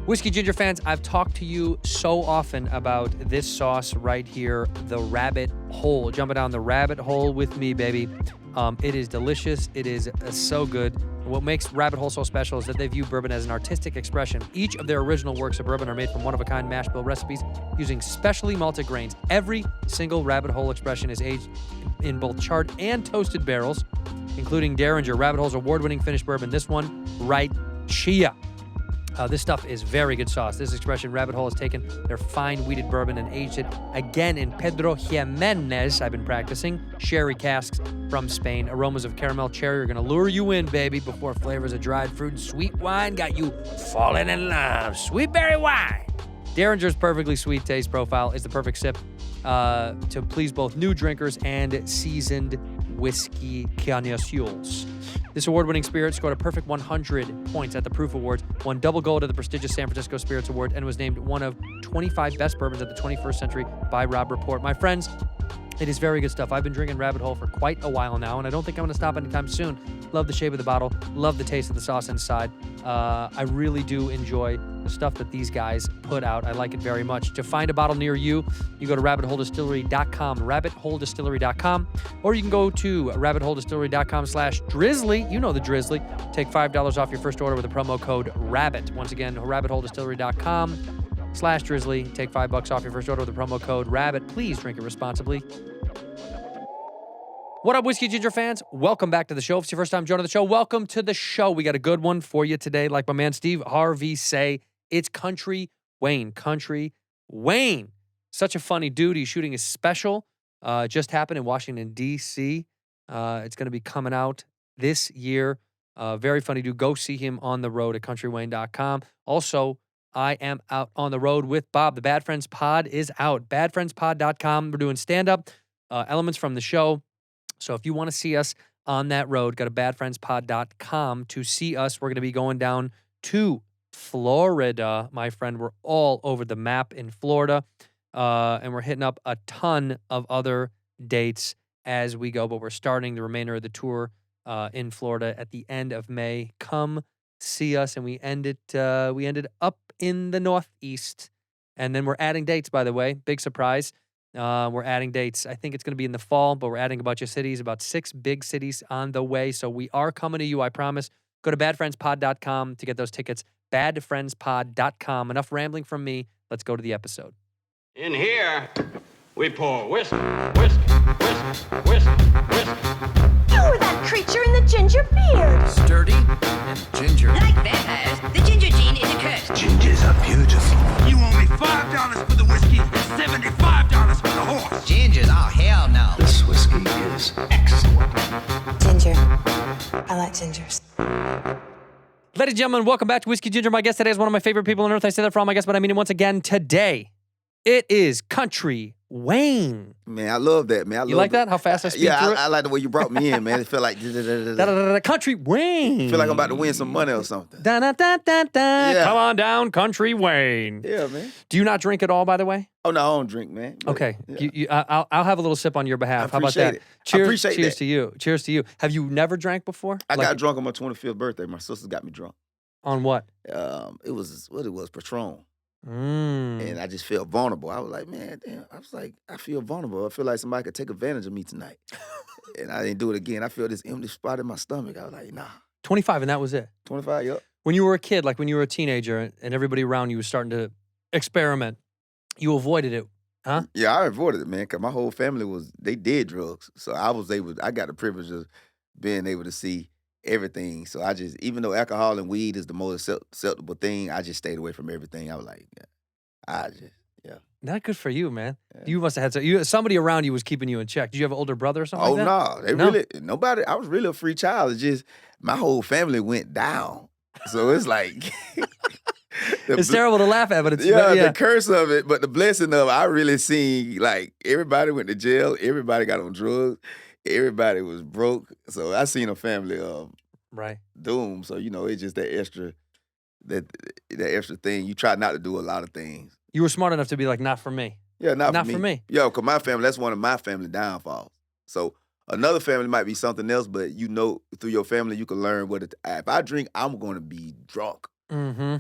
Whiskey Ginger fans, I've talked to you so often about this sauce right here, the Rabbit Hole. Jumping down the rabbit hole with me, baby. It is delicious. It is so good. What makes Rabbit Hole so special is that they view bourbon as an artistic expression. Each of their original works of bourbon are made from one-of-a-kind mash bill recipes using specially malted grains. Every single Rabbit Hole expression is aged in both charred and toasted barrels, including Derringer, Rabbit Hole's award-winning finished bourbon. This one, right Chia. This stuff is very good sauce. This expression, Rabbit Hole, has taken their fine wheated bourbon and aged it again in Pedro Jimenez, I've been practicing, sherry casks from Spain. Aromas of caramel cherry are going to lure you in, baby, before flavors of dried fruit and sweet wine got you falling in love. Sweet berry wine. Derringer's perfectly sweet taste profile is the perfect sip to please both new drinkers and seasoned whiskey connoisseurs. This award-winning spirit scored a perfect 100 points at the Proof Awards, won double gold at the prestigious San Francisco Spirits Award, and was named one of 25 best bourbons of the 21st century by Robb Report. My friends, it is very good stuff. I've been drinking Rabbit Hole for quite a while now, and I don't think I'm going to stop anytime soon. Love the shape of the bottle. Love the taste of the sauce inside. I really do enjoy the stuff that these guys put out. I like it very much. To find a bottle near you, you go to rabbitholedistillery.com, rabbitholedistillery.com, or you can go to rabbitholedistillery.com/drizzly. You know the drizzly. Take $5 off your first order with the promo code RABBIT. Once again, rabbitholedistillery.com/drizzly. Take $5 off your first order with the promo code RABBIT. Please drink it responsibly. What up, Whiskey Ginger fans? Welcome back to the show. If it's your first time joining the show, welcome to the show. We got a good one for you today. Like my man Steve Harvey say, it's Kountry Wayne. Kountry Wayne. Such a funny dude. He's shooting a special. Just happened in Washington, D.C. It's going to be coming out this year. Very funny dude. Go see him on the road at countrywayne.com. Also, I am out on the road with Bob. The Bad Friends Pod is out. badfriendspod.com. We're doing stand-up, elements from the show. So if you want to see us on that road, go to badfriendspod.com to see us. We're going to be going down to Florida, my friend. We're all over the map in Florida, and we're hitting up a ton of other dates as we go, but we're starting the remainder of the tour in Florida at the end of May. Come see us, and we ended up in the Northeast, and then we're adding dates, by the way. Big surprise. We're adding dates. I think it's going to be in the fall, but we're adding a bunch of cities, about 6 big cities on the way. So we are coming to you, I promise. Go to badfriendspod.com to get those tickets. Badfriendspod.com. Enough rambling from me. Let's go to the episode. In here, we pour whisk, whisk, whisk, whisk, whisk. You were that creature in the ginger beard. Sturdy and ginger. Like vampires, the ginger gene is a curse. Gingers are beautiful. You owe me $5 for the whiskey and $75 for the horse. Gingers? Oh, hell no. This whiskey is excellent. Ginger. I like gingers. Ladies and gentlemen, welcome back to Whiskey Ginger. My guest today is one of my favorite people on earth. I say that for all my guests, but I mean it once again today. It is Kountry Wayne. Man, I love that, man. You like that? How fast I speak through it? I like the way you brought me in, man. It felt like Kountry Wayne. feel like I'm about to win some money or something. Yeah. Come on down, Kountry Wayne. Yeah, man. Do you not drink at all, by the way? Oh no, I don't drink, man. But, Okay. yeah. I'll have a little sip on your behalf. How about appreciate that? it. I Cheers. appreciate cheers that. to you. Cheers to you. Have you never drank before? I got drunk on my 25th birthday. My sister got me drunk. On what? It was Patron. Mm. And I just felt vulnerable. I was like, man, damn. I was like, I feel vulnerable. I feel like somebody could take advantage of me tonight. And I didn't do it again. I feel this empty spot in my stomach. I was like, nah. 25, and that was it. 25, yep. When you were a kid, like when you were a teenager and everybody around you was starting to experiment, you avoided it, huh? Yeah, I avoided it, man, because my whole family they did drugs. So I got the privilege of being able to see everything. So I just, even though alcohol and weed is the most acceptable thing, I just stayed away from everything. I was like, yeah. Not good for you, man. Yeah. You must have had somebody around you was keeping you in check. Did you have an older brother or something like that? No, nobody, I was really a free child. It's just, my whole family went down. So it's like... It's terrible to laugh at, but it's... the curse of it, but the blessing of it, I really seen, like, everybody went to jail, everybody got on drugs, everybody was broke. So I seen a family of doom. So, it's just that extra thing. You try not to do a lot of things. You were smart enough to be like, not for me. Yeah, not for me. Yo, because my family, that's one of my family downfalls. So another family might be something else, but through your family, you can learn if I drink, I'm going to be drunk. Mm-hmm.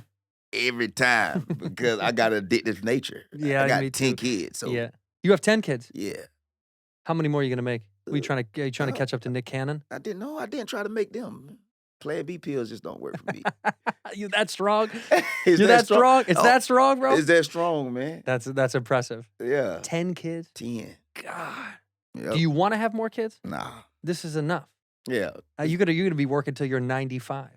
every time because I got an addictive nature. Yeah, I got me 10 too. kids. So Yeah. You have 10 kids. yeah. How many more are you gonna make? Are you trying to Uh, catch up to Nick Cannon? I didn't know. I didn't try to make them. Plan B pills just don't work for me. You that strong? Is You're that strong? It's Oh, that strong, bro? Is that strong, man? That's impressive. Yeah. 10 kids? 10. God. Yep. Do you want to have more kids? Nah. This is enough. Yeah. You're gonna be working till you're 95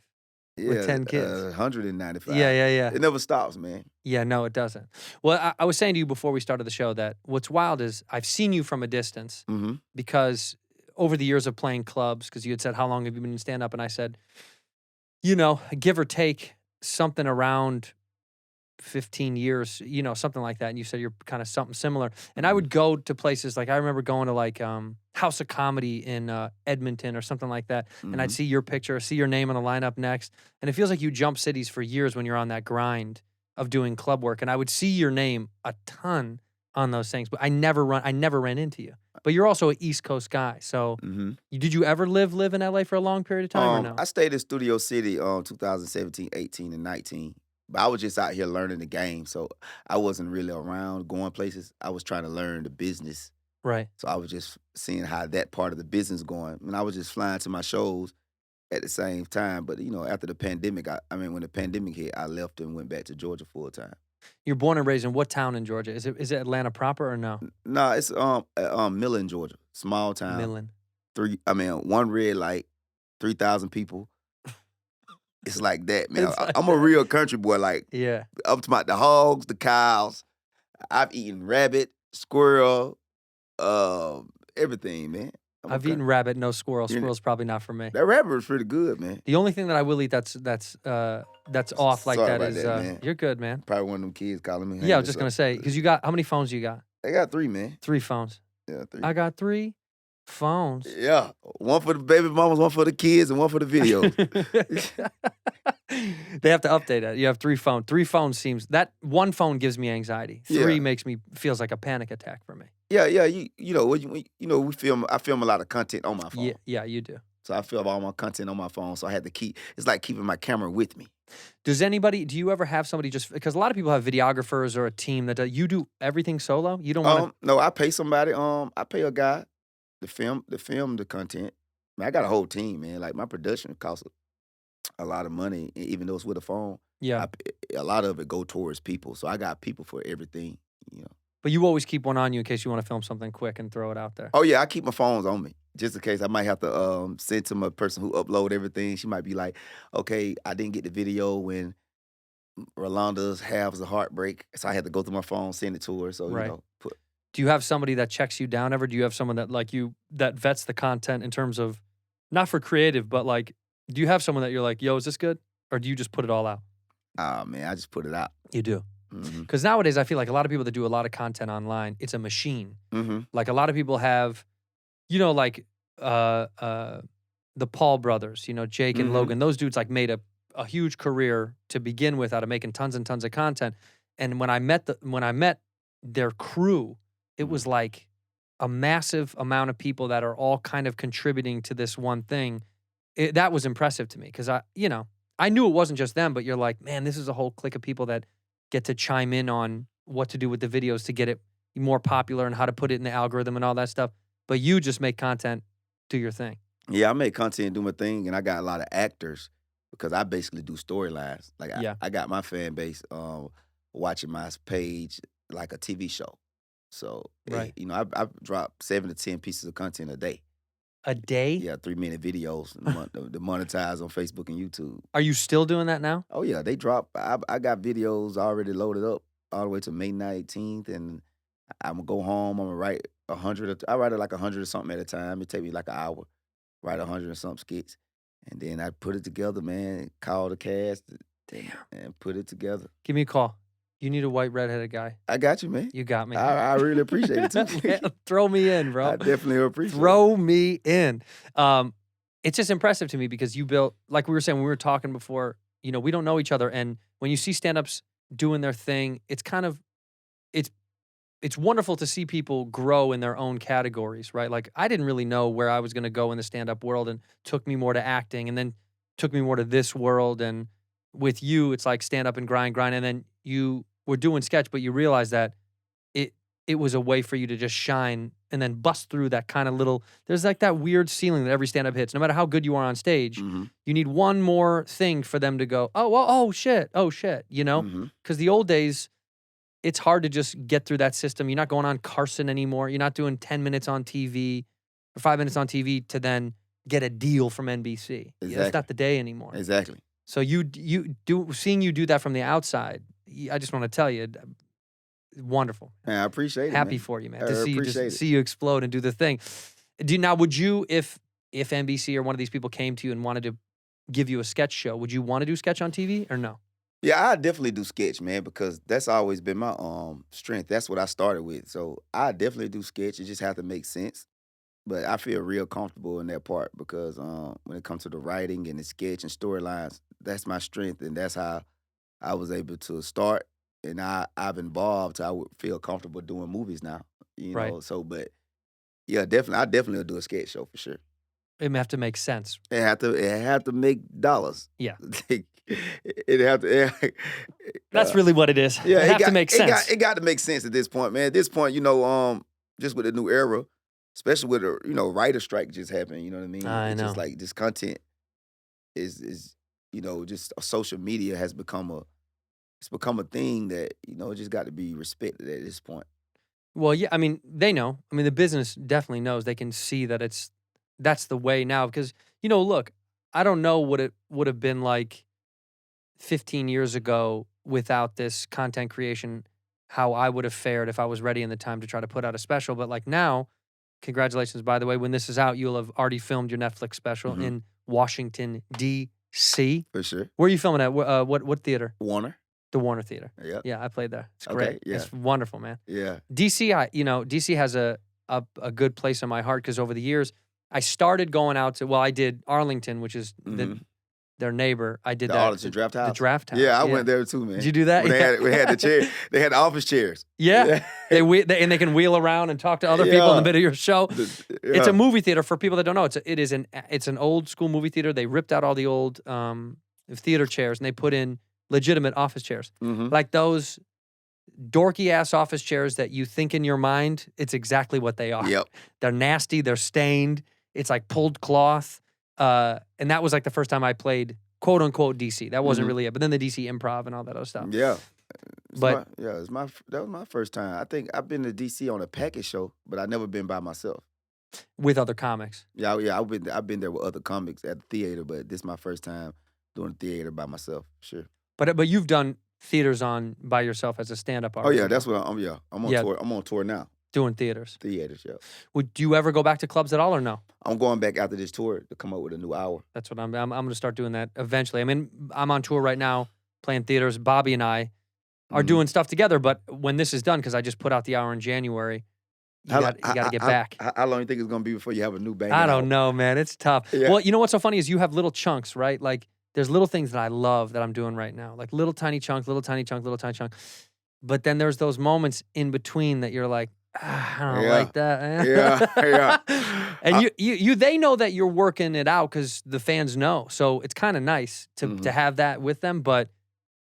with 10 kids. 195. Yeah. It never stops, man. Yeah, no, it doesn't. Well, I was saying to you before we started the show that what's wild is I've seen you from a distance Mm-hmm. because over the years of playing clubs, because you had said, how long have you been in stand-up? And I said, you know, give or take something around 15 years, you know, something like that. And you said you're kind of something similar. And I would go to places like I remember going to like House of Comedy in Edmonton or something like that. And I'd see your picture, see your name on the lineup next. And it feels like you jump cities for years when you're on that grind of doing club work. And I would see your name a ton on those things, but I never ran into you. But you're also an East Coast guy. So did you ever live in LA for a long period of time or no? I stayed in Studio City 2017, 18, and 19. But I was just out here learning the game. So I wasn't really around going places. I was trying to learn the business. Right. So I was just seeing how that part of the business going. And I was just flying to my shows at the same time. But, you know, after the pandemic, when the pandemic hit, I left and went back to Georgia full time. You're born and raised in what town in Georgia? Is it Atlanta proper or no? No, it's Millen, Georgia. Small town. Millen. One red light, 3,000 people. It's like that, man. It's like I'm a real country boy. Like, Yeah. up to the hogs, the cows. I've eaten rabbit, squirrel, everything, man. I've eaten rabbit, no squirrel. You know- Squirrel's probably not for me. That rabbit was pretty good, man. The only thing that I will eat that's off like Sorry that about is that, man. you're good, man. Probably one of them kids calling me. Yeah, I was just gonna say because you got how many phones you got? They got 3, man. 3 phones. Yeah, 3. I got 3 phones. Yeah, one for the baby mamas, one for the kids, and one for the videos. They have to update it. You have 3 phones. 3 phones seems that 1 phone gives me anxiety. 3 Yeah. makes me feels like a panic attack for me. Yeah. You know, I film a lot of content on my phone. Yeah, you do. So I film all my content on my phone. So I had to it's like keeping my camera with me. Do you ever have somebody just because a lot of people have videographers or a team that you do everything solo? You don't want to. No, I pay somebody. I pay a guy to film the content. Man, I got a whole team, man. Like my production costs a lot of money, even though it's with a phone. Yeah. A lot of it go towards people. So I got people for everything, you know. But you always keep one on you in case you want to film something quick and throw it out there. Oh yeah, I keep my phones on me just in case. I might have to send to my person who upload everything. She might be like, "Okay, I didn't get the video when Rolanda's halves a heartbreak, so I had to go through my phone, send it to her." So Right. you know, Do you have somebody that checks you down ever? Do you have someone that that vets the content in terms of not for creative, but like, do you have someone that you're like, yo, is this good? Or do you just put it all out? man, I just put it out. You do. Mm-hmm. Because nowadays I feel like a lot of people that do a lot of content online, it's a machine. Mm-hmm. Like a lot of people have, you know, like the Paul brothers, you know, Jake and Mhm. Logan. Those dudes like made a huge career to begin with out of making tons and tons of content. And when I met their crew, it was like a massive amount of people that are all kind of contributing to this one thing. That was impressive to me because I knew it wasn't just them, but you're like, man, this is a whole clique of people that get to chime in on what to do with the videos to get it more popular and how to put it in the algorithm and all that stuff. But you just make content, do your thing. Yeah, I make content, do my thing, and I got a lot of actors because I basically do storylines. Like Yeah. I got my fan base watching my page like a TV show. So Right. you know, I drop 7 to 10 pieces of content a day. A day? Yeah, 3-minute videos to monetize on Facebook and YouTube. Are you still doing that now? Oh yeah, they drop. I got videos already loaded up all the way to May 19th, and I'm gonna go home. I'm gonna write 100. I write it like 100 or something at a time. It take me like an hour. Write 100 and something skits, and then I put it together, man. Call the cast, and put it together. Give me a call. You need a white redheaded guy. I got you, man. You got me. I really appreciate it too. Man, throw me in, bro. I definitely appreciate it. Throw me in. It's just impressive to me because you built, like we were saying when we were talking before, you know, we don't know each other. And when you see stand-ups doing their thing, it's kind of, it's wonderful to see people grow in their own categories, right? Like I didn't really know where I was going to go in the stand-up world and took me more to acting and then took me more to this world. And with you, it's like stand up and grind, and then you were doing sketch, but you realized that it was a way for you to just shine and then bust through that kind of little, there's like that weird ceiling that every stand-up hits. No matter how good you are on stage, you need one more thing for them to go, oh, well, oh shit, you know? Because the old days, it's hard to just get through that system. You're not going on Carson anymore. You're not doing 10 minutes on TV or 5 minutes on TV to then get a deal from NBC. Exactly. That's not the day anymore. Exactly. So seeing you do that from the outside, I just want to tell you, wonderful. Man, I appreciate it. Happy man. for you, man. I To see you appreciate just it. see you explode and do the thing. Would you, if NBC or one of these people came to you and wanted to give you a sketch show, would you want to do sketch on TV or no? Yeah, I definitely do sketch, man, because that's always been my strength. That's what I started with. So I definitely do sketch. It just have to make sense. But I feel real comfortable in that part because when it comes to the writing and the sketch and storylines, that's my strength, and that's how I was able to start. And I've evolved to I would feel comfortable doing movies now, you Right. know. So, but yeah, definitely, I definitely will do a sketch show for sure. It may have to make sense. It had to make dollars. Yeah. it have to. That's really what it is. Yeah, it have to make sense. It got to make sense at this point, man. At this point, you know, just with the new era, especially with the writer strike just happened. You know what I mean? I It's know. just like this content is just social media has become a thing that it just got to be respected at this point. Well, yeah, I mean, they know. I mean, the business definitely knows. They can see that that's the way now. Because, look, I don't know what it would have been like 15 years ago without this content creation, how I would have fared if I was ready in the time to try to put out a special. But like now, congratulations, by the way, when this is out, you'll have already filmed your Netflix special in Washington, D.C. For sure. Where are you filming at? What theater? Warner. The Warner Theater. Yep. Yeah, I played there. It's Okay, great. yeah. It's wonderful, man. Yeah. DC, DC has a good place in my heart because over the years, I started going out to, I did Arlington, which is their neighbor. I did The that. Arlington Draft House. The Draft House. Yeah, I went there too, man. Did you do that? When Yeah. we had the chair. They had the office chairs. Yeah. And they can wheel around and talk to other people in the middle of your show. It's a movie theater for people that don't know. It's an old school movie theater. They ripped out all the old theater chairs and they put in legitimate office chairs. Like those dorky ass office chairs that you think in your mind, it's exactly what they are. Yep. They're nasty, they're stained, it's like pulled cloth. And that was like the first time I played quote unquote DC. That wasn't really it. But then the DC improv and all that other stuff. Yeah. But that was my first time. I think I've been to DC on a package show, but I've never been by myself. with other comics. Yeah, I've been there with other comics at the theater, but this is my first time doing theater by myself. Sure. But you've done theaters by yourself as a stand-up Oh artist. yeah, that's what I'm on tour. I'm on tour now. Doing theaters. Theaters, yeah. Do you ever go back to clubs at all or no? I'm going back after this tour to come up with a new hour. That's what I'm going to start doing that eventually. I mean, I'm on tour right now playing theaters. Bobby and I are doing stuff together, but when this is done, because I just put out the hour in January, you got to get back. How long do you think it's going to be before you have a new band? I don't know, man. It's tough. Yeah. Well, you know what's so funny is you have little chunks, right? Like there's little things that I love that I'm doing right now. Like little tiny chunk, little tiny chunk, little tiny chunk. But then there's those moments in between that you're like, I don't like that. Yeah. And they know that you're working it out because the fans know. So it's kind of nice to have that with them, but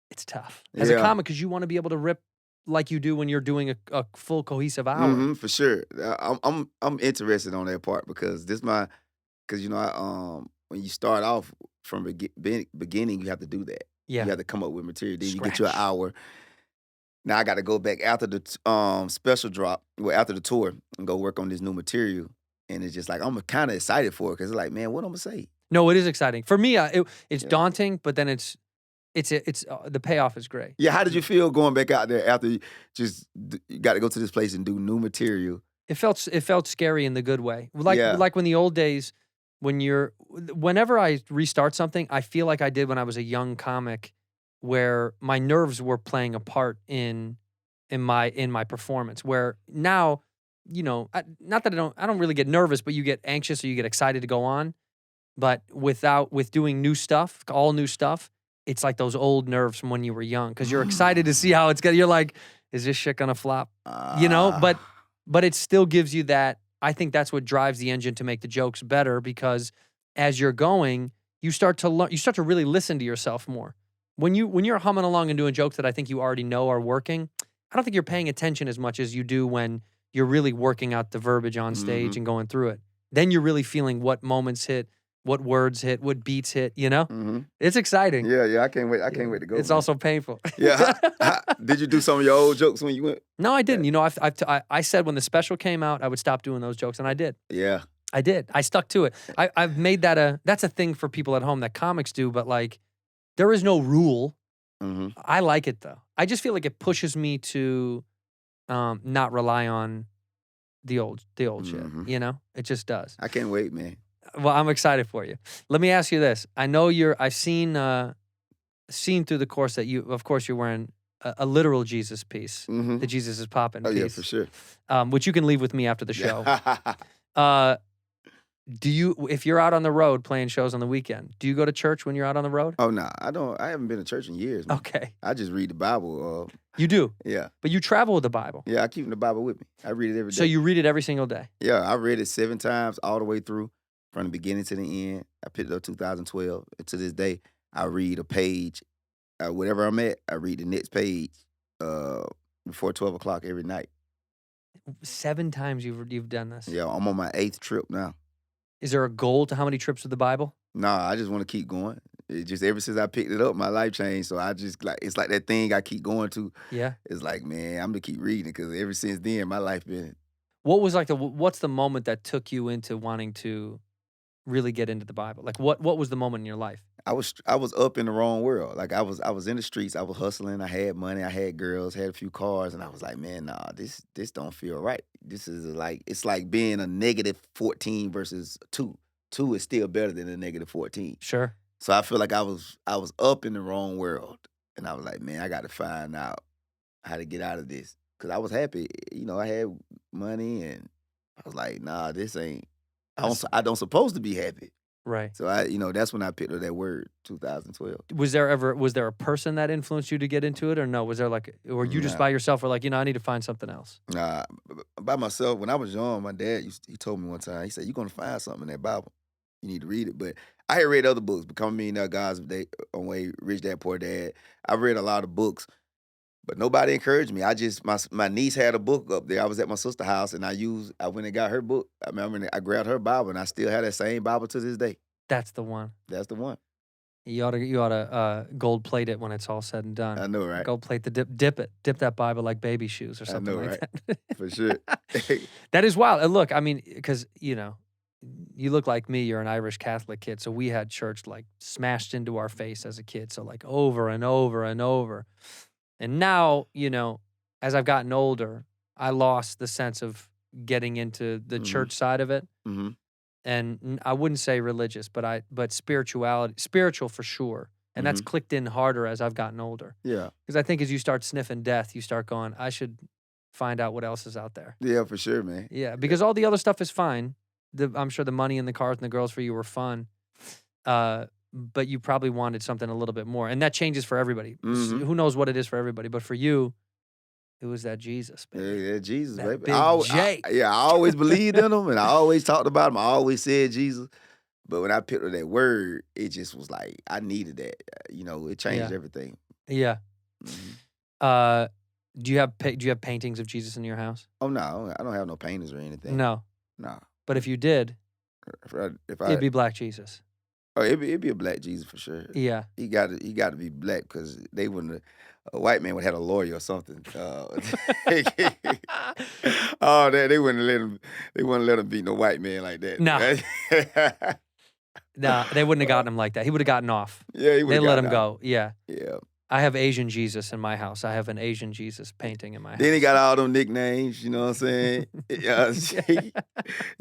it's tough as a comic because you want to be able to rip like you do when you're doing a full cohesive hour. For sure. I'm interested on that part because when you start off from beginning, you have to do that. Yeah. You have to come up with material. Then you get Scratch. you an hour. Now I got to go back after the special drop, after the tour, and go work on this new material. And it's just like I'm kind of excited for it because it's like, man, what I'm gonna say? No, it is exciting for me. It's daunting, but then it's the payoff is great. Yeah, how did you feel going back out there after you got to go to this place and do new material? It felt scary in the good way. Like when the old days, whenever I restart something, I feel like I did when I was a young comic, where my nerves were playing a part in my performance. Where now, not that I don't really get nervous, but you get anxious or you get excited to go on. But with doing new stuff, all new stuff, it's like those old nerves from when you were young because you're excited to see how it's gonna. You're like, is this shit gonna flop? But it still gives you that. I think that's what drives the engine to make the jokes better because as you're going, you start to really listen to yourself more. when you're humming along and doing jokes that I think you already know are working, I don't think you're paying attention as much as you do when you're really working out the verbiage on stage and going through it. Then you're really feeling what moments hit, what words hit, what beats hit, you know? It's exciting. Yeah, I can't wait. I can't wait to go. It's man. also painful. Yeah. Did you do some of your old jokes when you went? No, I didn't. You know, I said when the special came out, I would stop doing those jokes, and I did. Yeah. I did. I stuck to it. I've made that that's a thing for people at home that comics do, but like, there is no rule. I like it though. I just feel like it pushes me to not rely on the old shit. You know, it just does. I can't wait, man. Well, I'm excited for you. Let me ask you this. I know I've seen through the course that of course, you're wearing a literal Jesus piece. The Jesus is poppin' piece. Oh yeah, for sure. Which you can leave with me after the show. If you're out on the road playing shows on the weekend, do you go to church when you're out on the road? Oh no, I don't. I haven't been to church in years. Man. Okay. I just read the Bible. You do? Yeah. But you travel with the Bible. Yeah, I keep the Bible with me. I read it every day. So you read it every single day? Yeah, I read it 7 times all the way through, from the beginning to the end. I picked it up 2012. And to this day, I read a page. Whatever I'm at, I read the next page before 12 o'clock every night. 7 times you've done this? Yeah, I'm on my 8th trip now. Is there a goal to how many trips with the Bible? Nah, I just want to keep going. It just ever since I picked it up, my life changed. So I just it's like that thing I keep going to. Yeah. It's like, man, I'm gonna keep reading because ever since then, my life been. What was like what's the moment that took you into wanting to really get into the Bible? Like what was the moment in your life? I was up in the wrong world. Like I was in the streets. I was hustling. I had money. I had girls. Had a few cars, and I was like, man, nah, this don't feel right. This is it's like being a negative 14 versus 2. 2 is still better than a negative 14. Sure. So I feel like I was up in the wrong world, and I was like, man, I got to find out how to get out of this. Cause I was happy, you know, I had money, and I was like, nah, this ain't. I don't supposed to be happy. Right. So that's when I picked up that word, 2012. Was there a person that influenced you to get into it, or no? Was there or you just by yourself were like, I need to find something else? Nah, by myself. When I was young, my dad he told me one time, he said, you're gonna find something in that Bible. You need to read it. But I had read other books, Become a Millionaire, God's Way, Rich Dad, Poor Dad. I read a lot of books, but nobody encouraged me. My niece had a book up there. I was at my sister's house, and I went and got her book. I grabbed her Bible, and I still have that same Bible to this day. That's the one. That's the one. You ought to gold plate it when it's all said and done. I know, right? Gold plate the dip that Bible like baby shoes or something like that. For sure. That is wild. And look, I mean, because you look like me. You're an Irish Catholic kid, so we had church like smashed into our face as a kid. So like over and over and over. And now, as I've gotten older, I lost the sense of getting into the church side of it. Mm-hmm. And I wouldn't say religious, but spiritual for sure. And that's clicked in harder as I've gotten older. Yeah. Because I think as you start sniffing death, you start going, I should find out what else is out there. Yeah, for sure, man. Yeah, because all the other stuff is fine. I'm sure the money and the cars and the girls for you were fun. But you probably wanted something a little bit more. And that changes for everybody. Who knows what it is for everybody. But for you, it was that Jesus, baby. Yeah, Jesus, that baby. Big I always believed in him, and I always talked about him. I always said Jesus. But when I picked up that word, it just was like, I needed that. It changed everything. Yeah. Mm-hmm. Do you have paintings of Jesus in your house? Oh, no. I don't have no paintings or anything. No. No. But if you did, it'd be Black Jesus. Oh, it'd be a Black Jesus for sure. Yeah. He got to be Black because they wouldn't. A white man would have had a lawyer or something. They wouldn't let him. They wouldn't let him be no white man like that. No. Nah, they wouldn't have gotten him like that. He would have gotten off. Yeah, he would. They let him go. Yeah. Yeah. I have Asian Jesus in my house. I have an Asian Jesus painting in my house. Then he got all them nicknames. You know what I'm saying?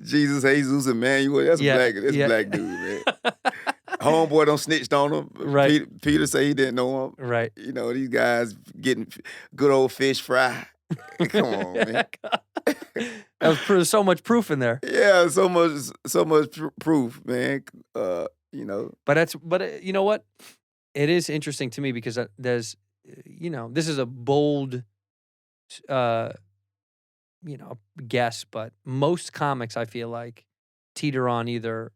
Jesus, Jesus, Emmanuel. That's Black. That's a Black dude, man. Homeboy don't snitched on him. Right. Peter say he didn't know him. Right. These guys getting good old fish fry. Come on, man. That was so much proof in there. Yeah, so much proof, man. But you know what? It is interesting to me because there's, this is a bold, guess, but most comics I feel like teeter on either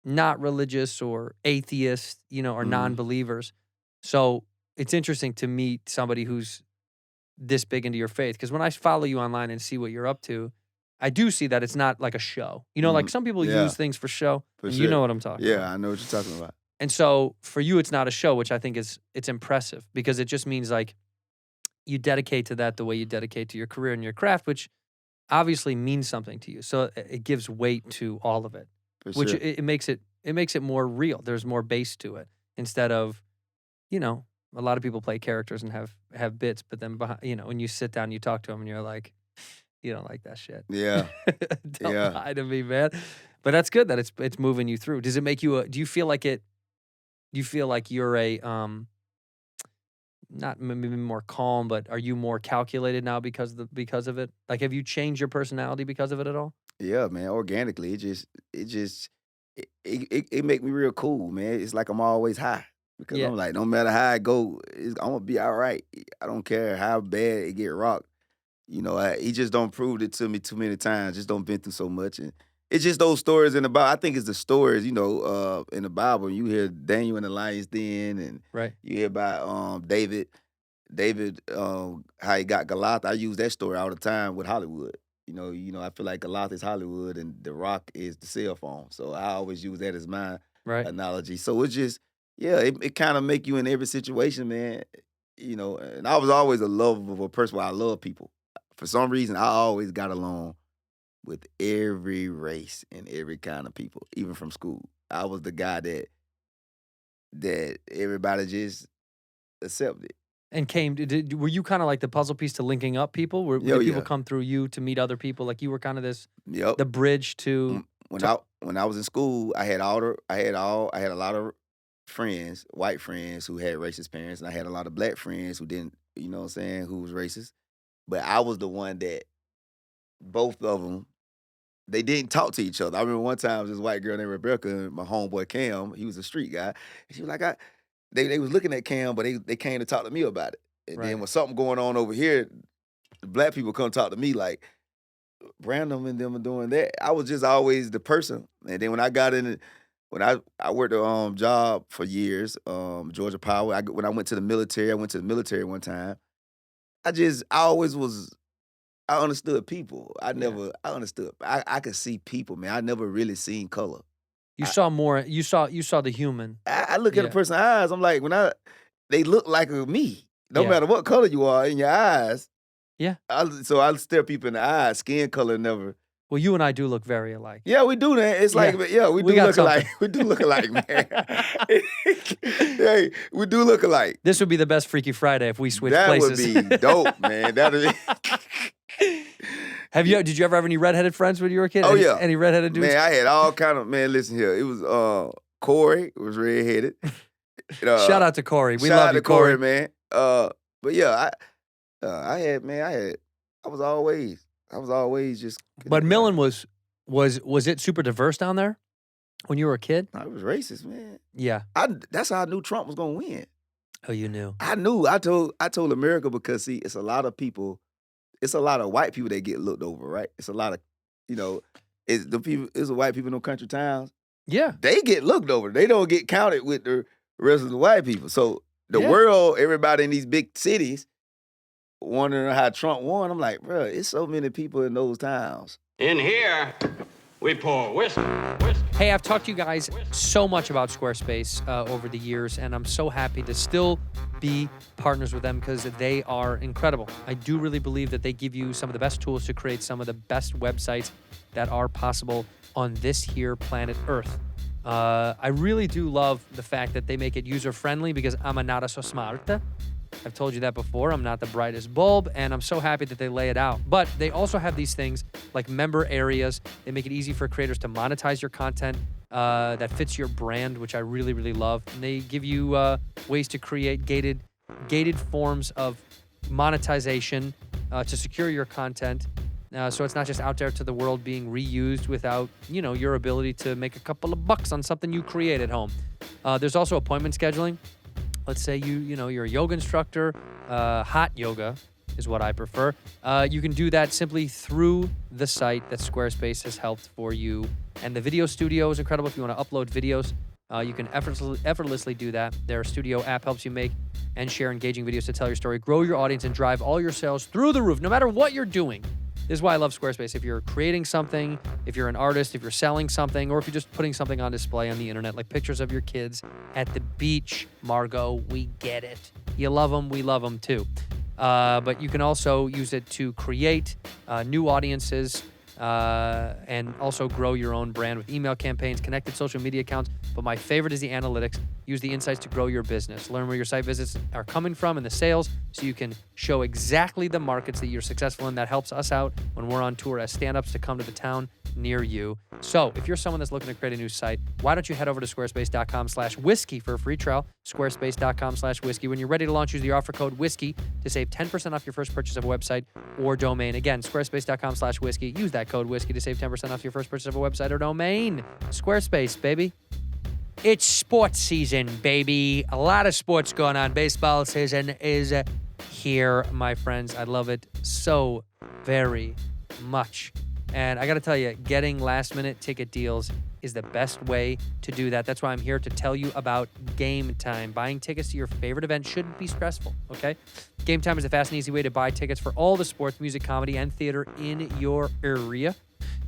not religious or atheist, or non-believers. So it's interesting to meet somebody who's this big into your faith. Because when I follow you online and see what you're up to, I do see that it's not like a show. You know, like some people Yeah. use things for show, For and sure. you know what I'm talking about. Yeah, I know what you're talking about. And so for you, it's not a show, which I think it's impressive because it just means like you dedicate to that the way you dedicate to your career and your craft, which obviously means something to you. So it gives weight to all of it, For which sure. it makes it more real. There's more base to it instead of, you know, a lot of people play characters and have bits, but then behind, you know, when you sit down and you talk to them and you're like, you don't like that shit. Yeah. Don't Yeah. lie to me, man. But that's good that it's moving you through. Does it make you do you feel like you're a not maybe more calm, but are you more calculated now because of it? Like, have you changed your personality because of it at all? Yeah, man. Organically, it make me real cool, man. It's like I'm always high because Yeah. I'm like, no matter how I go, I'm gonna be all right. I don't care how bad it get rocked. You know, he just don't proved it to me too many times. Just don't been through so much, and it's just those stories in the Bible. I think it's the stories, you know, in the Bible. You hear Daniel in the lion's den, and Right. you hear about David, how he got Goliath. I use that story all the time with Hollywood. You know, I feel like Goliath is Hollywood and The Rock is the cell phone. So I always use that as my Right. analogy. So it's just, yeah, it kind of make you in every situation, man. You know, and I was always a lovable person. I love people. For some reason, I always got along with every race and every kind of people, even from school. I was the guy that everybody just accepted. And were you kind of like the puzzle piece to linking up people? Did Oh, people yeah. come through you to meet other people? Like you were kind of Yep. the bridge to When I was in school, I had a lot of friends, white friends who had racist parents, and I had a lot of black friends who didn't, you know what I'm saying, who was racist. But I was the one that both of them, they didn't talk to each other. I remember one time this white girl named Rebecca and my homeboy Cam, he was a street guy. And she was like, they was looking at Cam, but they came to talk to me about it. And Right. then when something going on over here, the black people come talk to me like, Brandon and them are doing that. I was just always the person. And then when I got in, when I worked a job for years, Georgia Power. When I went to the military, I went to the military one time. I understood people. I understood. I could see people, man. I never really seen color. you saw more. You saw the human. I look at Yeah. a person's eyes. I'm like, they look like me. No Yeah. matter what color you are in your eyes. Yeah. So I stare people in the eyes. Skin color never. Well, you and I do look very alike. Yeah, we do that. It's like, Yeah. we We do got look alike. We do look alike, man. Hey, we do look alike. This would be the best Freaky Friday if we switched That places. would be dope, man. That'd be. Did you ever have any redheaded friends when you were a kid? Oh, yeah. Any redheaded dudes? Man, I had all kind of, man, listen here. It was Corey was redheaded. Shout out to Corey. We shout love out you, to Corey, Corey. man. But yeah, I was always just. But Millen was it super diverse down there when you were a kid? I was racist, man. Yeah. That's how I knew Trump was gonna win. Oh, you knew. I knew. I told America because see, it's a lot of people. It's a lot of white people that get looked over, right? It's a lot of, it's the white people in them country towns. Yeah. They get looked over. They don't get counted with the rest of the white people. So the Yeah. world, everybody in these big cities, wondering how Trump won. I'm like, bro, it's so many people in those towns. In here, we pour whiskey. Hey, I've talked to you guys so much about Squarespace over the years, and I'm so happy to still be partners with them because they are incredible. I do really believe that they give you some of the best tools to create some of the best websites that are possible on this here planet Earth. I really do love the fact that they make it user-friendly because I'm not so smart. I've told you that before. I'm not the brightest bulb, and I'm so happy that they lay it out. But they also have these things like member areas. They make it easy for creators to monetize your content that fits your brand, which I really, really love. And they give you ways to create gated forms of monetization to secure your content. So it's not just out there to the world being reused without, your ability to make a couple of bucks on something you create at home. There's also appointment scheduling. Let's say you're a yoga instructor, hot yoga is what I prefer. You can do that simply through the site that Squarespace has helped for you. And the video studio is incredible if you want to upload videos You can effortlessly do that. Their studio app helps you make and share engaging videos to tell your story, grow your audience, and drive all your sales through the roof, no matter what you're doing. This is why I love Squarespace. If you're creating something, if you're an artist, if you're selling something, or if you're just putting something on display on the internet, like pictures of your kids at the beach, Margot, we get it. You love them, we love them too. But you can also use it to create new audiences and also grow your own brand with email campaigns, connected social media accounts. But my favorite is the analytics. Use the insights to grow your business. Learn where your site visits are coming from and the sales so you can show exactly the markets that you're successful in. That helps us out when we're on tour as stand-ups to come to the town near you. So if you're someone that's looking to create a new site, why don't you head over to squarespace.com/whiskey for a free trial, squarespace.com/whiskey. When you're ready to launch, use the offer code whiskey to save 10% off your first purchase of a website or domain. Again, squarespace.com/whiskey. Use that code whiskey to save 10% off your first purchase of a website or domain. Squarespace, baby. It's sports season, baby. A lot of sports going on. Baseball season is here, my friends. I love it so very much. And I got to tell you, getting last-minute ticket deals is the best way to do that. That's why I'm here to tell you about Game Time. Buying tickets to your favorite event shouldn't be stressful, okay? Game Time is a fast and easy way to buy tickets for all the sports, music, comedy, and theater in your area.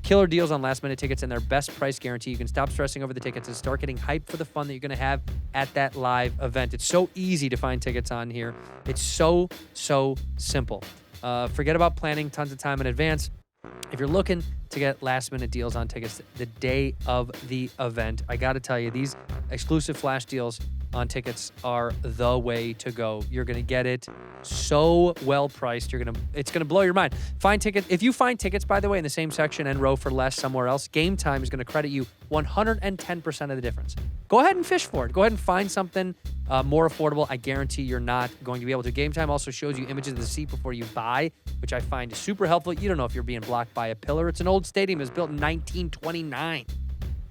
Killer deals on last-minute tickets and their best price guarantee. You can stop stressing over the tickets and start getting hyped for the fun that you're going to have at that live event. It's so easy to find tickets on here. It's so simple. Forget about planning tons of time in advance. If you're looking to get last-minute deals on tickets the day of the event, I got to tell you, these exclusive flash deals on tickets are the way to go. You're going to get it so well priced. It's going to blow your mind. If you find tickets, by the way, in the same section and row for less somewhere else, Game Time is going to credit you 110% of the difference. Go ahead and fish for it. Go ahead and find something more affordable. I guarantee you're not going to be able to. Game Time also shows you images of the seat before you buy, which I find super helpful. You don't know if you're being blocked by a pillar. It's an old stadium. It was built in 1929.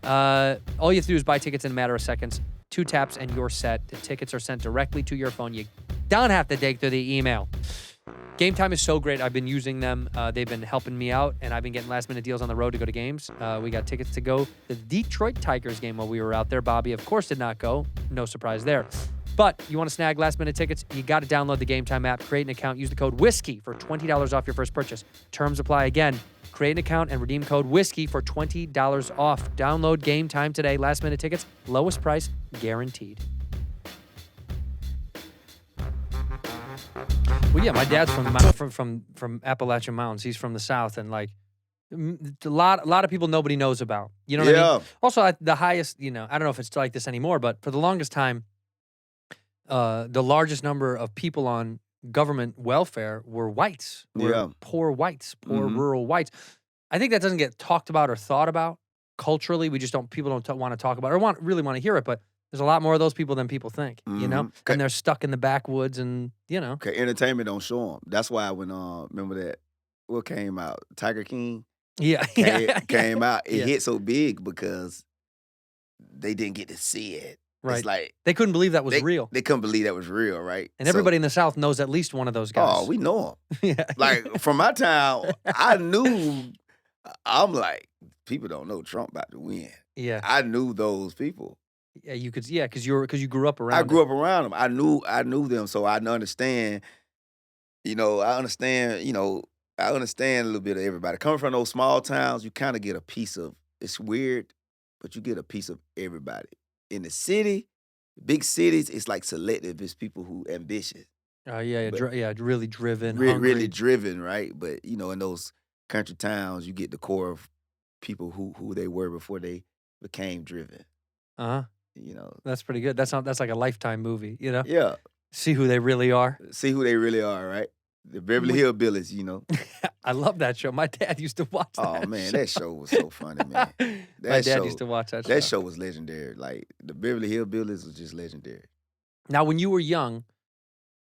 All you have to do is buy tickets in a matter of seconds. 2 taps and you're set. The tickets are sent directly to your phone. You don't have to dig through the email. Game Time is so great. I've been using them. They've been helping me out, and I've been getting last-minute deals on the road to go to games. We got tickets to go to the Detroit Tigers game while we were out there. Bobby, of course, did not go. No surprise there. But you want to snag last-minute tickets, you got to download the Game Time app, create an account, use the code WHISKEY for $20 off your first purchase. Terms apply again. Create an account and redeem code WHISKEY for $20 off. Download Game Time today. Last-minute tickets, lowest price, guaranteed. Well, yeah, my dad's from Appalachian Mountains. He's from the South, and like a lot of people nobody knows about. You know what I mean? Also, the highest, I don't know if it's like this anymore, but for the longest time, the largest number of people on government welfare were whites, poor whites, poor rural whites. I think that doesn't get talked about or thought about culturally. We just people don't want to talk about it or really want to hear it, but there's a lot more of those people than people think, and they're stuck in the backwoods and, Okay, entertainment don't show them. That's why when, remember that, what came out? Tiger King? Yeah. Came out. It hit so big because they didn't get to see it. Right. It's like they couldn't believe that was real. They couldn't believe that was real, right? And everybody in the South knows at least one of those guys. Oh, we know them. Yeah. Like, from my town, I knew, I'm like, people don't know Trump about to win. Yeah. I knew those people. Yeah, you could. Yeah, because you grew up around. I grew up around them. I knew them, so I understand. I understand a little bit of everybody. Coming from those small towns, you kind of get a piece of. It's weird, but you get a piece of everybody. In the city, big cities, it's like selective. It's people who ambitious. Oh yeah, really driven, really driven, right? But in those country towns, you get the core of people who they were before they became driven. That's pretty good. That's like a Lifetime movie, Yeah. See who they really are. See who they really are, right? The Beverly Hillbillies, I love that show. My dad used to watch that. Oh man, that show was so funny, man. My dad used to watch that show. That show was legendary. Like, the Beverly Hillbillies was just legendary. Now, when you were young,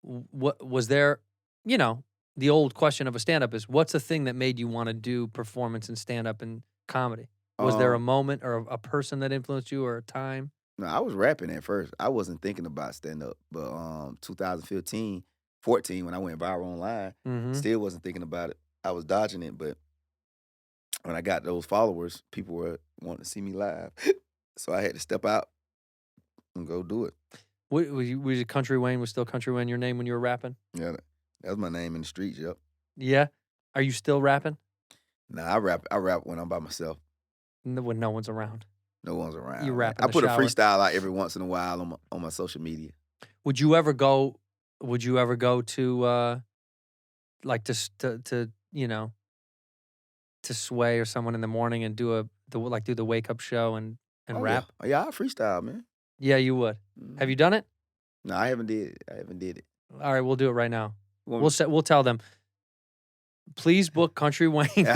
what was there, the old question of a stand-up is, what's the thing that made you want to do performance and stand-up and comedy? Was there a moment or a person that influenced you or a time? No, I was rapping at first. I wasn't thinking about stand-up. But 2015, 14, when I went viral online, still wasn't thinking about it. I was dodging it, but when I got those followers, people were wanting to see me live. So I had to step out and go do it. Was it Kountry Wayne? Was still Kountry Wayne your name when you were rapping? Yeah, that was my name in the streets. Yep. Yeah. Are you still rapping? Nah, I rap when I'm by myself. When no one's around. No one's around. You rap in I the put shower. a freestyle out every once in a while on my social media. Would you ever go to like to you know, to Sway or someone in the morning and do the wake up show and rap? Yeah, I freestyle, man. Yeah, you would. Have you done it? No, I haven't did it. All right, we'll do it right now. Well, We'll tell them. Please book Kountry Wayne.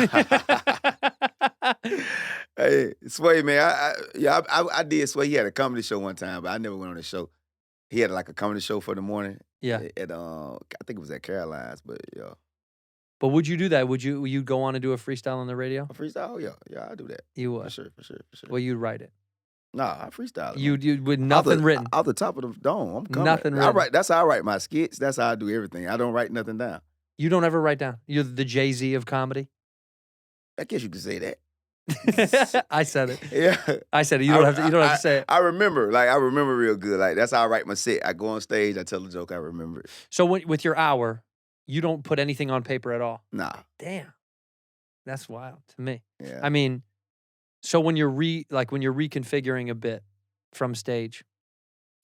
Hey, Sway, man. I did Sway. He had a comedy show one time, but I never went on the show. He had like a comedy show for the morning. Yeah. At I think it was at Caroline's, but yeah. But would you do that? Would you go on and do a freestyle on the radio? A freestyle? Oh, yeah, I do that. You would. For sure. Well, you'd write it. Nah, I freestyle. it, You man. with nothing written. Off the top of the dome. I'm coming. Nothing I written. write. That's how I write my skits. That's how I do everything. I don't write nothing down. You don't ever write down. You're the Jay-Z of comedy. I guess you could say that. I said it. Yeah. I said it. You don't have to say it. I remember real good. Like that's how I write my set. I go on stage, I tell a joke, I remember it. So with your hour, you don't put anything on paper at all. Nah. Damn, that's wild to me. Yeah. I mean, so when you're reconfiguring a bit from stage,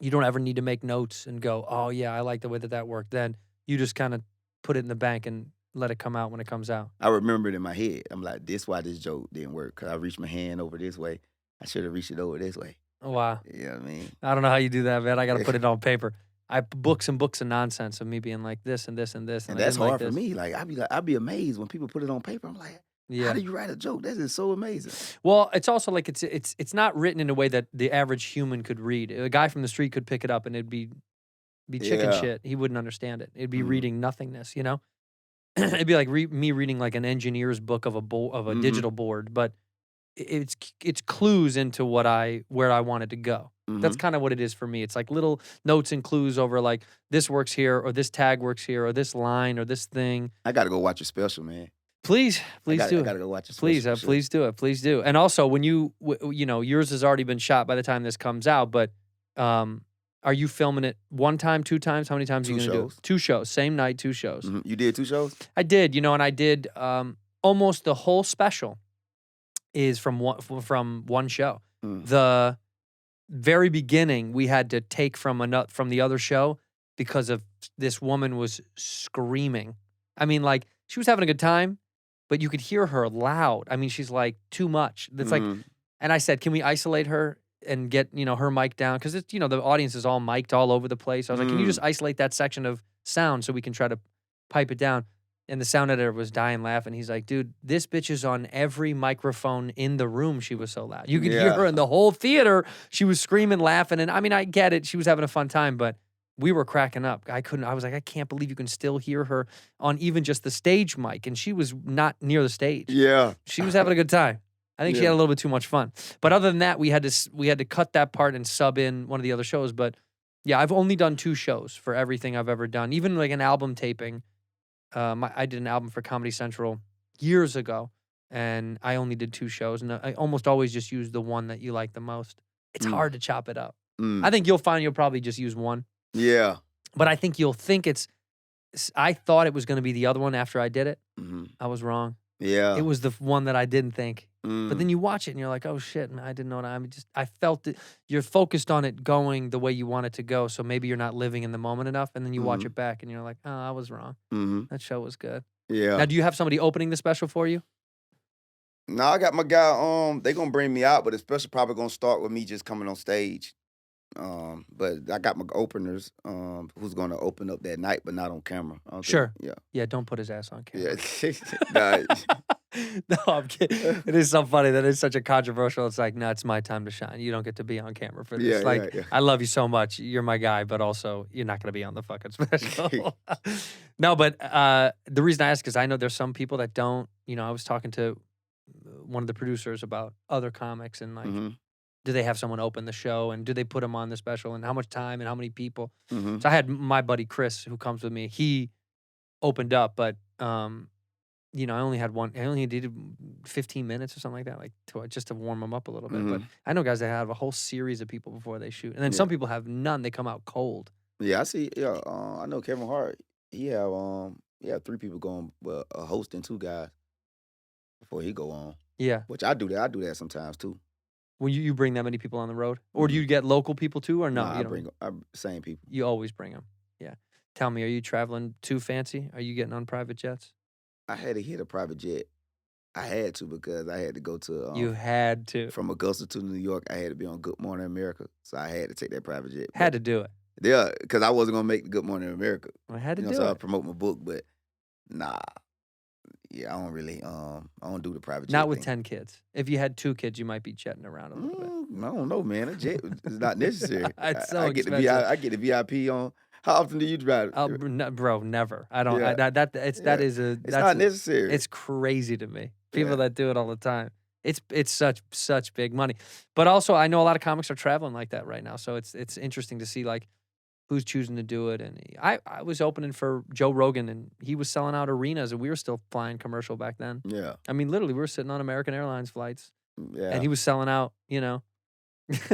you don't ever need to make notes and go, oh yeah, I like the way that worked. Then you just kind of put it in the bank and let it come out when it comes out. I remember it in my head. I'm like, this why this joke didn't work. Cause I reached my hand over this way. I should have reached it over this way. Wow. You know what I mean? I don't know how you do that, man. I got to put it on paper. I books and books of nonsense of me being like this and this and this. And I that's didn't hard like for this. me. Like I'd be amazed when people put it on paper. I'm like, Yeah. how do you write a joke? That is so amazing. Well, it's also like it's not written in a way that the average human could read. A guy from the street could pick it up and it'd be chicken Yeah. shit. He wouldn't understand it. It'd be Mhm. reading nothingness, you know? It'd be like me reading like an engineer's book of a digital board, but it's clues into where I wanted to go. That's kind of what it is for me. It's like little notes and clues over like this works here or this tag works here or this line or this thing. I gotta go watch your special, man. Please do I it. gotta go watch your special. Please, for sure. please do it. Please do. And also, when you know, yours has already been shot by the time this comes out, but are you filming it one time, two times? How many times are you Two going to do shows. it? 2 shows, same night, 2 shows. Mhm. You did 2 shows? I did, and I did almost the whole special is from one show. Mm. The very beginning we had to take from the other show because of this woman was screaming. I mean, like she was having a good time, but you could hear her loud. I mean, she's like too much. It's like, and I said, can we isolate her and get her mic down? Because it's the audience is all mic'd all over the place. I was like, can you just isolate that section of sound so we can try to pipe it down? And the sound editor was dying laughing. He's like, dude, this bitch is on every microphone in the room. She was so loud. You could hear her in the whole theater. She was screaming, laughing. And I mean, I get it. She was having a fun time, but we were cracking up. I was like, I can't believe you can still hear her on even just the stage mic. And she was not near the stage. Yeah. She was having a good time. I think she had a little bit too much fun. But other than that, we had to cut that part and sub in one of the other shows. But yeah, I've only done 2 shows for everything I've ever done. Even like an album taping. I did an album for Comedy Central years ago, and I only did 2 shows. And I almost always just use the one that you like the most. It's hard to chop it up. I think you'll find you'll probably just use one. Yeah. But I think you'll think I thought it was going to be the other one after I did it. I was wrong. Yeah. It was the one that I didn't think. Mm. But then you watch it and you're like, oh shit, man, I didn't know that. I felt it. You're focused on it going the way you want it to go. So maybe you're not living in the moment enough. And then you watch it back and you're like, oh, I was wrong. That show was good. Yeah. Now, do you have somebody opening the special for you? No, I got my guy. They gonna bring me out, but the special probably gonna start with me just coming on stage. But I got my openers. Who's gonna open up that night, but not on camera. I don't Sure. think- Yeah, don't put his ass on camera. Yeah. Nah, No, I'm kidding. It is so funny that it's such a controversial. It's like, no, it's my time to shine. You don't get to be on camera for this. Yeah. I love you so much. You're my guy, but also you're not going to be on the fucking special. No, but the reason I ask is I know there's some people that don't. I was talking to one of the producers about other comics and like, do they have someone open the show and do they put them on the special and how much time and how many people? So I had my buddy Chris who comes with me. He opened up, but I only had one. I only did 15 minutes or something like that, like just to warm them up a little bit. But Mhm. I know guys that have a whole series of people before they shoot, and then Yeah. some people have none. They come out cold. Yeah, I see. Yeah, I know Kevin Hart. He have 3 people going, well, a host and 2 guys before he go on. Yeah. Which I do that. I do that sometimes too. When you bring that many people on the road, or do you get local people too, or no? Nah, you I don't? bring same people. You always bring them. Yeah. Tell me, are you traveling too fancy? Are you getting on private jets? I had to hit a private jet. I had to because I had to go to You had to. from Augusta to New York. I had to be on Good Morning America, so I had to take that private jet. Had to do it. Yeah, because I wasn't gonna make the Good Morning America. I had to You know, do so I it. promote my book, but nah, yeah, I don't really I don't do the private jet. Not with thing. 10 kids. If you had 2 kids, you might be jetting around a little bit. I don't know, man. A jet is not necessary. It's so I get the expensive. I get the VIP on. How often do you drive? Bro, never. I don't. Yeah. That Yeah. is a. It's not necessary. It's crazy to me. People Yeah. that do it all the time. It's such big money. But also, I know a lot of comics are traveling like that right now. So it's interesting to see like who's choosing to do it. And I was opening for Joe Rogan, and he was selling out arenas, and we were still flying commercial back then. Yeah, I mean, literally, we were sitting on American Airlines flights, yeah. and he was selling out.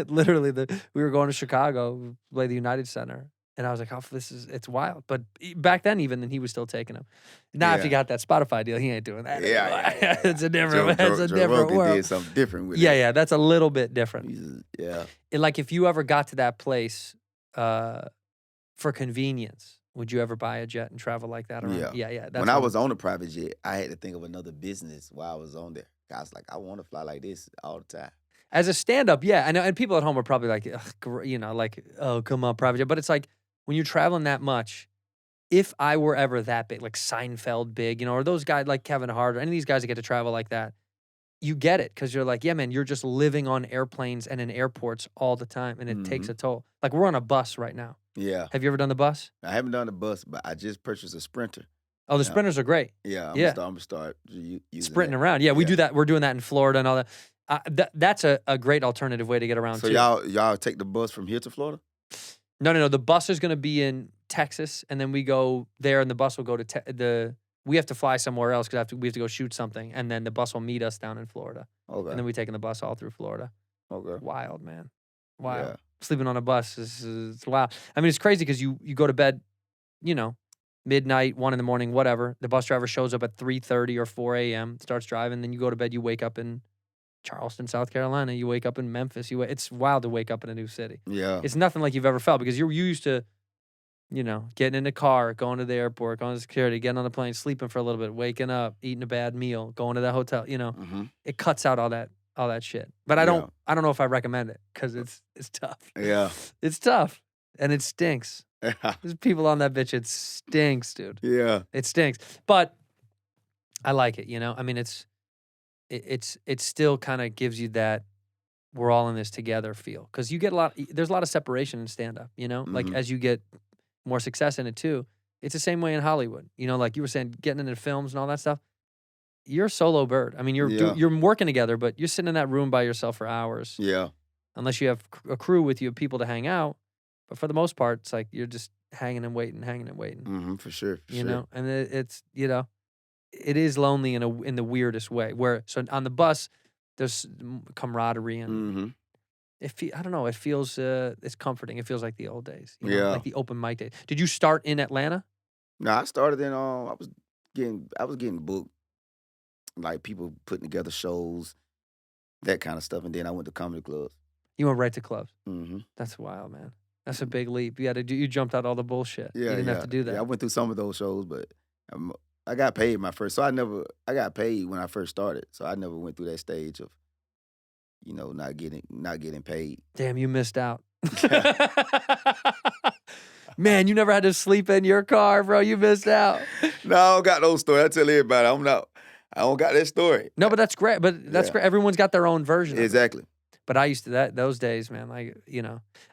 Literally, we were going to Chicago, play the United Center. And I was like, "Oh, it's wild." But back then, even then, he was still taking them. Now, if Yeah. you got that Spotify deal, he ain't doing that. Yeah, anymore. yeah. It's a different. Joe It's a different Rogan world. did something different with it. Yeah, that's a little bit different. Yeah. Like if you ever got to that place for convenience, would you ever buy a jet and travel like that? Around? Yeah. That's When I what- was on a private jet, I had to think of another business while I was on there. I was like, I want to fly like this all the time. as a stand-up, yeah, I know, and people at home are probably like, ugh, like, oh, come on, private jet. But it's like when you're traveling that much. If I were ever that big, like Seinfeld big, or those guys like Kevin Hart, or any of these guys that get to travel like that, you get it because you're like, yeah, man, you're just living on airplanes and in airports all the time, and it takes a toll. Like we're on a bus right now. Yeah. Have you ever done the bus? I haven't done the bus, but I just purchased a Sprinter. Oh, the Sprinters are great. Yeah. Yeah. I'm gonna start using Sprinting that. around. Yeah, we Yeah. do that. We're doing that in Florida and all that. That's a great alternative way to get around So too. y'all take the bus from here to Florida? No. The bus is going to be in Texas, and then we go there, and the bus will go to we have to fly somewhere else because we have to go shoot something, and then the bus will meet us down in Florida, Okay. and then we taking the bus all through Florida. Okay. Wild, man. Wild. Yeah. Sleeping on a bus is wild. I mean, it's crazy because you go to bed, midnight, 1 in the morning, whatever. The bus driver shows up at 3:30 or 4 a.m., starts driving, then you go to bed, you wake up in Charleston, South Carolina, you wake up in Memphis. It's wild to wake up in a new city. Yeah. It's nothing like you've ever felt because you're used to, getting in a car, going to the airport, going to security, getting on the plane, sleeping for a little bit, waking up, eating a bad meal, going to that hotel. Mm-hmm. It cuts out all that shit. But I don't know if I recommend it because it's tough. Yeah. It's tough and it stinks. There's people on that bitch. It stinks, dude. Yeah. It stinks. But I like it. I mean, it still kind of gives you that we're all in this together feel because you get there's a lot of separation in stand up, like Mhm. as you get more success in it too. It's the same way in Hollywood, like you were saying, getting into films and all that stuff. You're a solo bird. I mean, you're working together, but you're sitting in that room by yourself for hours. Yeah. Unless you have a crew with you, people to hang out. But for the most part, it's like you're just hanging and waiting. Mm-hmm. For sure. And it's it is lonely in the weirdest way. So on the bus, there's camaraderie and Mm-hmm. I don't know. It feels it's comforting. It feels like the old days. Yeah. Like the open mic days. Did you start in Atlanta? No, I started in I was getting booked, like people putting together shows, that kind of stuff, and then I went to comedy clubs. You went right to clubs. Mm-hmm. That's wild, man. That's a big leap. You jumped out all the bullshit. Yeah, You didn't have to do that. Yeah, I went through some of those shows, but I got paid my first. So I got paid when I first started. So I never went through that stage of, not getting paid. Damn, you missed out. Man, you never had to sleep in your car, bro. You missed out. No, I don't got those stories. I tell everybody, I don't got that story. No, but that's great. But that's Yeah. great. Everyone's got their own version of it. Exactly. But I used to those days, man. Like,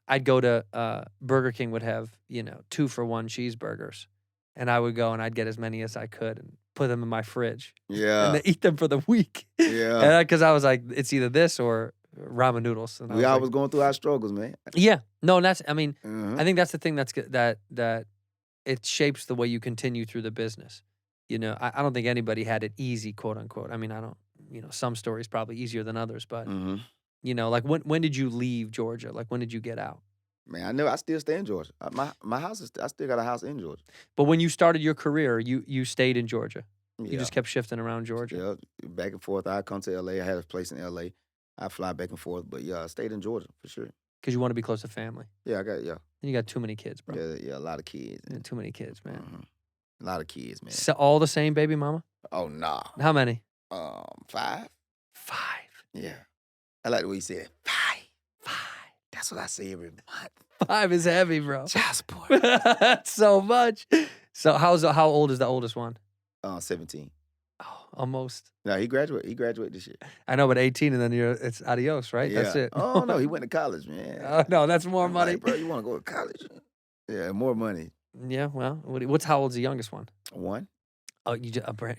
I'd go to Burger King would have 2-for-1 cheeseburgers, and I would go and I'd get as many as I could and put them in my fridge Yeah. and then eat them for the week. Yeah. Because I was like, it's either this or ramen noodles. And I We was all like, was going through our struggles, man. yeah, no, and that's. I mean, Mhm. I think that's the thing that's good, that it shapes the way you continue through the business. You know, I don't think anybody had it easy, quote unquote. I mean, I don't, you know, some stories probably easier than others, but Mm-hmm. you know, like when did you leave Georgia? Like when did you get out? Man, I still stay in Georgia. My house is. I still got a house in Georgia. But when you started your career, you stayed in Georgia. Yeah. You just kept shifting around Georgia. Yeah, back and forth. I come to LA. I had a place in LA. I fly back and forth, but yeah, I stayed in Georgia for sure. Because you want to be close to family. Yeah, And you got too many kids, bro. yeah, a lot of kids. Yeah, too many kids, man. A lot of kids, man. So all the same baby mama? Oh nah. How many? 5. 5. Yeah, I like the way you said it. 5. That's what I say every month. 5 is heavy, bro. Child support. That's so much. So how old is the oldest one? 17. Oh, almost. No, he graduated this year. I know, but 18 and then it's adios, right? Yeah. That's it. Oh no, he went to college, man. Oh, no, that's more I'm money. like, bro, you want to go to college? Yeah, more money. Yeah, well, how old's the youngest one? 1. Oh,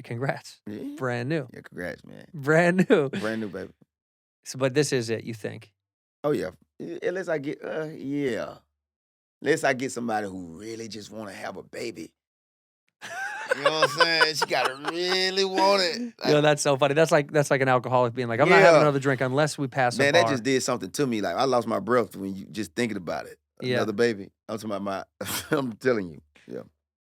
congrats. Yeah. Brand new. Yeah, congrats, man. Brand new. Brand new, baby. So, but this is it, you think? Oh yeah. Unless I get unless I get somebody who really just want to have a baby. You know what I'm saying? She gotta really want it. Yo, that's so funny. That's like an alcoholic being like, I'm not having another drink unless we pass a bar. Man, that just did something to me. Like I lost my breath when you just thinking about it. Yeah. Another baby. I'm talking about I'm telling you. Yeah.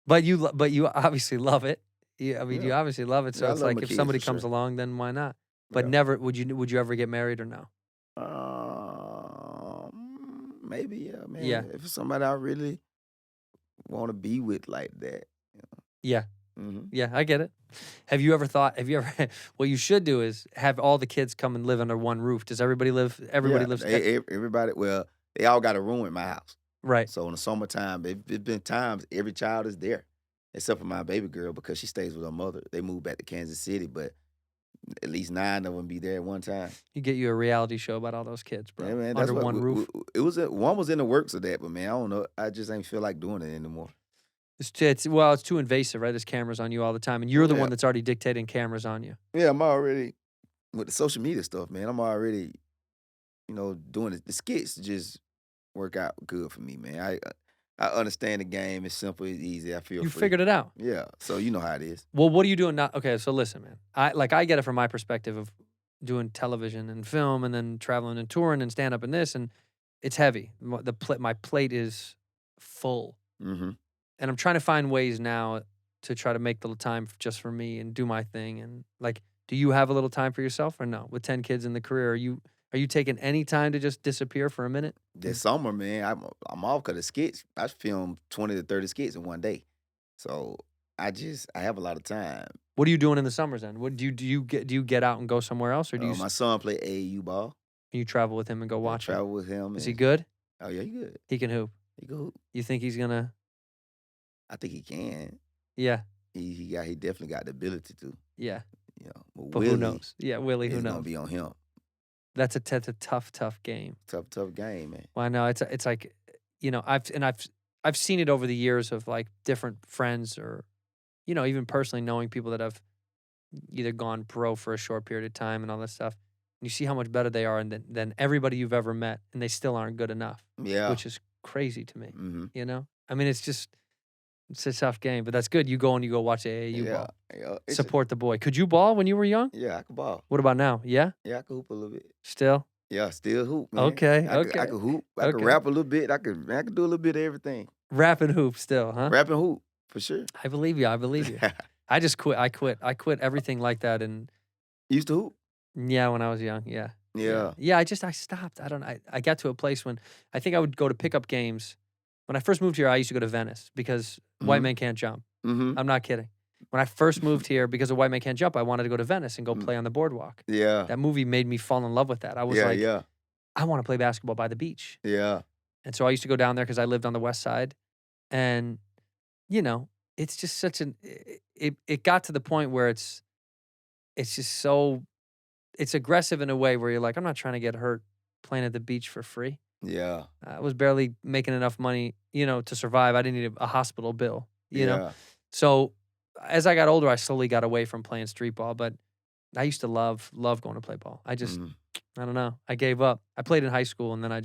But you obviously love it. Yeah, I mean, you obviously love it. So Yeah, I it's love like my if kids somebody for comes sure. along, then why not? But Yeah. never would you ever get married or no? Maybe, yeah, man. Yeah. If it's somebody I really want to be with like that. Yeah. Mm-hmm. Yeah, I get it. Have you ever what you should do is have all the kids come and live under one roof. Does everybody lives Everybody, well, they all got a room in my house. right. So in the summertime, it's been times every child is there, except for my baby girl because she stays with her mother. They moved back to Kansas City, but at least 9 of them be there at one time. You get you a reality show about all those kids, bro. Yeah, man, under one roof. One was in the works of that, but man, I don't know. I just ain't feel like doing it anymore. It's too invasive, right? There's cameras on you all the time, and you're the one that's already dictating cameras on you. Yeah, I'm already with the social media stuff, man. I'm already, doing it. The skits just work out good for me, man. I understand the game. It's simple. It's easy. I feel You free. figured it out. Yeah, so you know how it is. Well, what are you doing now? Okay, so listen, man. I get it from my perspective of doing television and film, and then traveling and touring and stand up and this, and it's heavy. My plate is full. Mm-hmm. And I'm trying to find ways now to try to make the time just for me and do my thing. And like, do you have a little time for yourself or no? With 10 kids in the career, are you taking any time to just disappear for a minute? This summer, man, I'm off because of skits. I filmed 20 to 30 skits in one day, so I have a lot of time. What are you doing in the summers then? What do you get out and go somewhere else, or do you My son play AAU ball. you travel with him and go watch him? Travel with him. Is he good? Oh yeah, he good. He can hoop. He can hoop. You think he's gonna? I think he can. Yeah, He definitely got the ability to. yeah. But But Willie, who knows? Yeah, Willie. Who it's knows? gonna be on him. That's a tough game. Tough game, man. Well, I know it's like, I've seen it over the years of like different friends or, even personally knowing people that have either gone pro for a short period of time and all that stuff. And you see how much better they are than everybody you've ever met, and they still aren't good enough. Yeah. Which is crazy to me. Mm-hmm. I mean, it's a tough game, but that's good. You go watch AAU ball. Yeah. Support the boy. Could you ball when you were young? Yeah, I can ball. What about now? Yeah, Yeah, I can hoop a little bit. still. Yeah, still hoop, man. Okay, I okay. can hoop. I can Okay. rap a little bit. I can do a little bit of everything. Rap and hoop still, huh? Rap and hoop, for sure. I believe you. I just quit. I quit everything like that. And You used to hoop? yeah, when I was young. Yeah. Yeah. Yeah. I stopped. I got to a place when I think I would go to pickup games. When I first moved here, I used to go to Venice because White Men Can't Jump. Mm-hmm. I'm not kidding. When I first moved here, because of White Men Can't Jump, I wanted to go to Venice and go play on the boardwalk. Yeah. That movie made me fall in love with that. I was like, yeah. I want to play basketball by the beach. Yeah. And so I used to go down there because I lived on the west side. And, it's just such it got to the point where it's just so, it's aggressive in a way where you're like, I'm not trying to get hurt playing at the beach for free. Yeah. I was barely making enough money, to survive. I didn't need a hospital bill, you know? So as I got older, I slowly got away from playing street ball, but I used to love going to play ball. I just, I don't know. I gave up. I played in high school and then I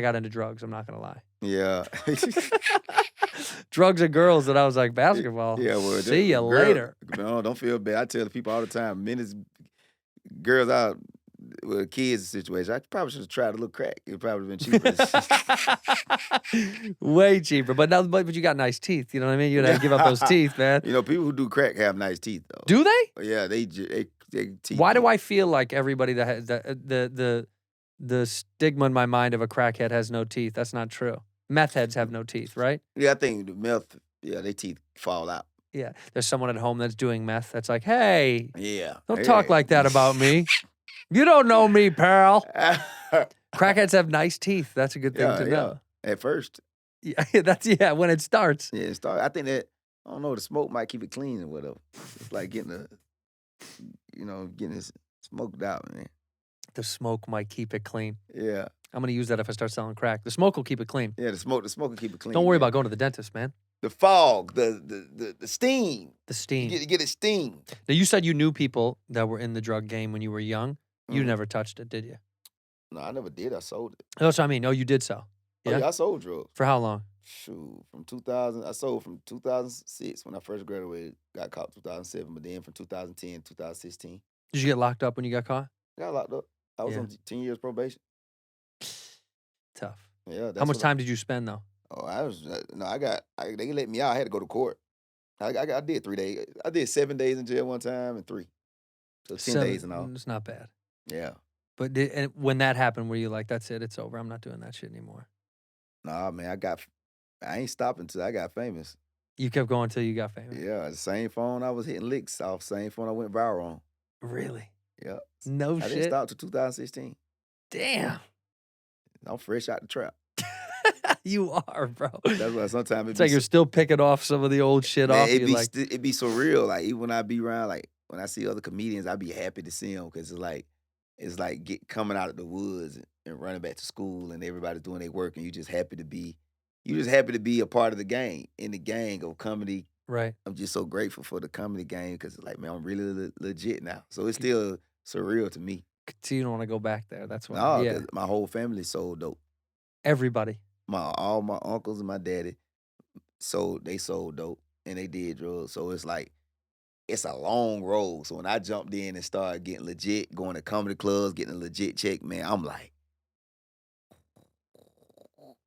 got into drugs. I'm not going to lie. Yeah. drugs and girls, and I was like, basketball. Yeah, well, See you later. No, don't feel bad. I tell the people all the time, minutes girls out with kids situation. I probably should have tried a little crack. It probably been cheaper. Way cheaper. But now, but you got nice teeth. You know what I mean? You'd have to give up those teeth, man. You know, people who do crack have nice teeth though. Do they? Yeah, they teeth. Why do I feel like everybody that has the stigma in my mind of a crackhead has no teeth? That's not true. Meth heads have no teeth, right? Yeah, I think the meth. Yeah, their teeth fall out. Yeah. There's someone at home that's doing meth that's like, hey, Yeah, don't talk like that about me. You don't know me, pal. yeah, Crackheads have nice teeth. That's a good thing to know. At first, Yeah, when it starts. yeah, it started. I think that I don't know. The smoke might keep it clean or whatever. It's like getting getting it smoked out, man. The smoke might keep it clean. Yeah, I'm gonna use that if I start selling crack. The smoke will keep it clean. yeah. The smoke will keep it clean. Don't worry man. about going to the dentist, man. The fog, the steam. The steam. Get it steam. Now, you said you knew people that were in the drug game when you were young. You never touched it, did you? No, I never did. I sold it. That's what I mean. No, you did sell. Yeah, I sold drugs. For how long? Shoot, from 2000. I sold from 2006 when I first graduated. Got caught 2007, but then from 2010 to 2016. Did you get locked up when you got caught? Got locked up. I was on 10 years probation. Tough. Yeah. How much time did you spend though? Oh, they let me out. I had to go to court. I did 3 days. I did 7 days in jail one time and 3. So 10 days and all. It's not bad. Yeah. But and when that happened, were you like, that's it, it's over, I'm not doing that shit anymore? Nah, man, I ain't stopping until I got famous. You kept going until you got famous? Yeah, the same phone I was hitting licks off, same phone I went viral on. Really? Yeah. No I shit? didn't stop till 2016. Damn. I'm fresh out the trap. You are, bro. That's why sometimes It's like you're still picking off some of the old shit off you. Like, it be so real. Like, even when I be around, like, when I see other comedians, I be happy to see them because it's like coming out of the woods and running back to school and everybody's doing their work and you just happy to be a part of the gang, in the gang of comedy. right. I'm just so grateful for the comedy gang because it's like, man, I'm really legit now. So it's still surreal to me. So you don't want to go back there. That's why. No, Yeah. 'cause my whole family sold dope. Everybody. All my uncles and my daddy sold dope and they did drugs. So it's like, it's a long road. So when I jumped in and started getting legit, going to comedy clubs, getting a legit check, man, I'm like,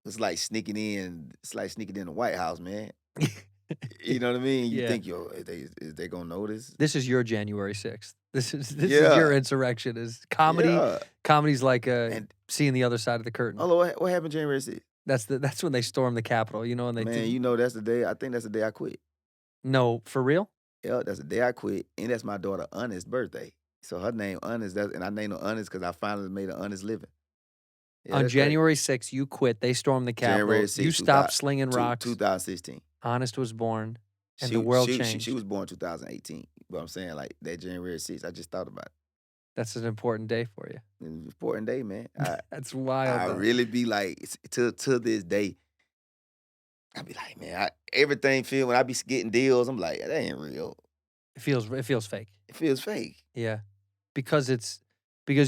it's like sneaking in the White House, man. You know what I mean? You Yeah. think, yo, is they gonna notice? This is your January 6th. This is Yeah. your insurrection. Is comedy. Yeah. Comedy's like And seeing the other side of the curtain. hello, what happened January 6th? That's when they storm the Capitol. You know, and they Man, you know that's the day. I think that's the day I quit. No, for real. Yeah, that's the day I quit, and that's my daughter Honest's birthday. So her name Honest, and I named her Honest because I finally made an honest living. Yeah, On that's crazy. January 6th, you quit. They stormed the Capitol. January You 6th, stopped slinging rocks. 2016. Honest was born, and the world changed. She was born 2018. But I'm saying, like, that January 6th, I just thought about it. That's an important day for you. It's an important day, man. That's wild. I though. really be like, to this day, I be like, man, everything feel, when I be getting deals, I'm like, that ain't real. It feels fake. It feels fake. Yeah, because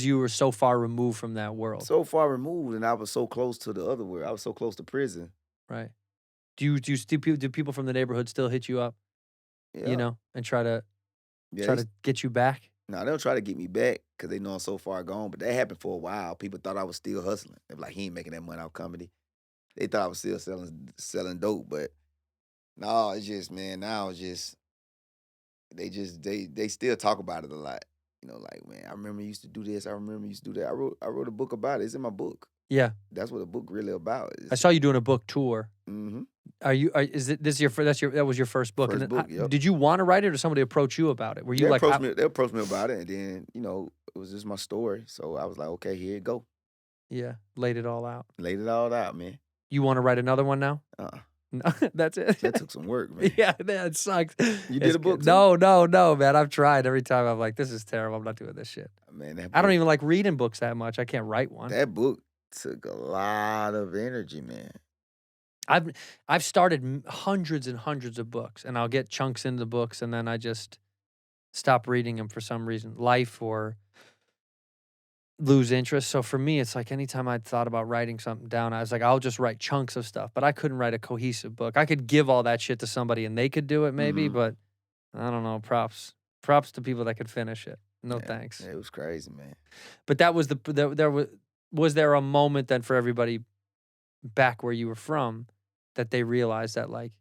you were so far removed from that world. So far removed, and I was so close to the other world. I was so close to prison. Right. Do people from the neighborhood still hit you up? Yeah. You know, and try to Yeah, get you back? No, they don't try to get me back because they know I'm so far gone. But that happened for a while. People thought I was still hustling. They were like, he ain't making that money out comedy. They thought I was still selling dope. But no, it's just, man, now it's just, they still talk about it a lot. You know, like, man, I remember you used to do this. I remember you used to do that. I wrote a book about it. It's in my book. Yeah. That's what a book really about. I saw you doing a book tour. Mm-hmm. That was your first book? First And book, yep. Did you want to write it or somebody approach you about it? Were you They like, approached me about it. And then, you know, it was just my story. So I was like, okay, here you go. yeah, laid it all out. Laid it all out, man. You want to write another one now? No, that's it. That took some work, man. Yeah, that sucks. You did a book too? No, man. I've tried every time. I'm like, this is terrible. I'm not doing this shit. Man, I don't even like reading books that much. I can't write one. That book took a lot of energy, man. I've started hundreds and hundreds of books, and I'll get chunks into the books, and then I just stop reading them for some reason, life or lose interest. So for me, it's like anytime I thought about writing something down, I was like, I'll just write chunks of stuff. But I couldn't write a cohesive book. I could give all that shit to somebody and they could do it maybe, but I don't know. Props to people that could finish it. No thanks. It was crazy, man. But that was was there a moment then for everybody back where you were from that they realized that like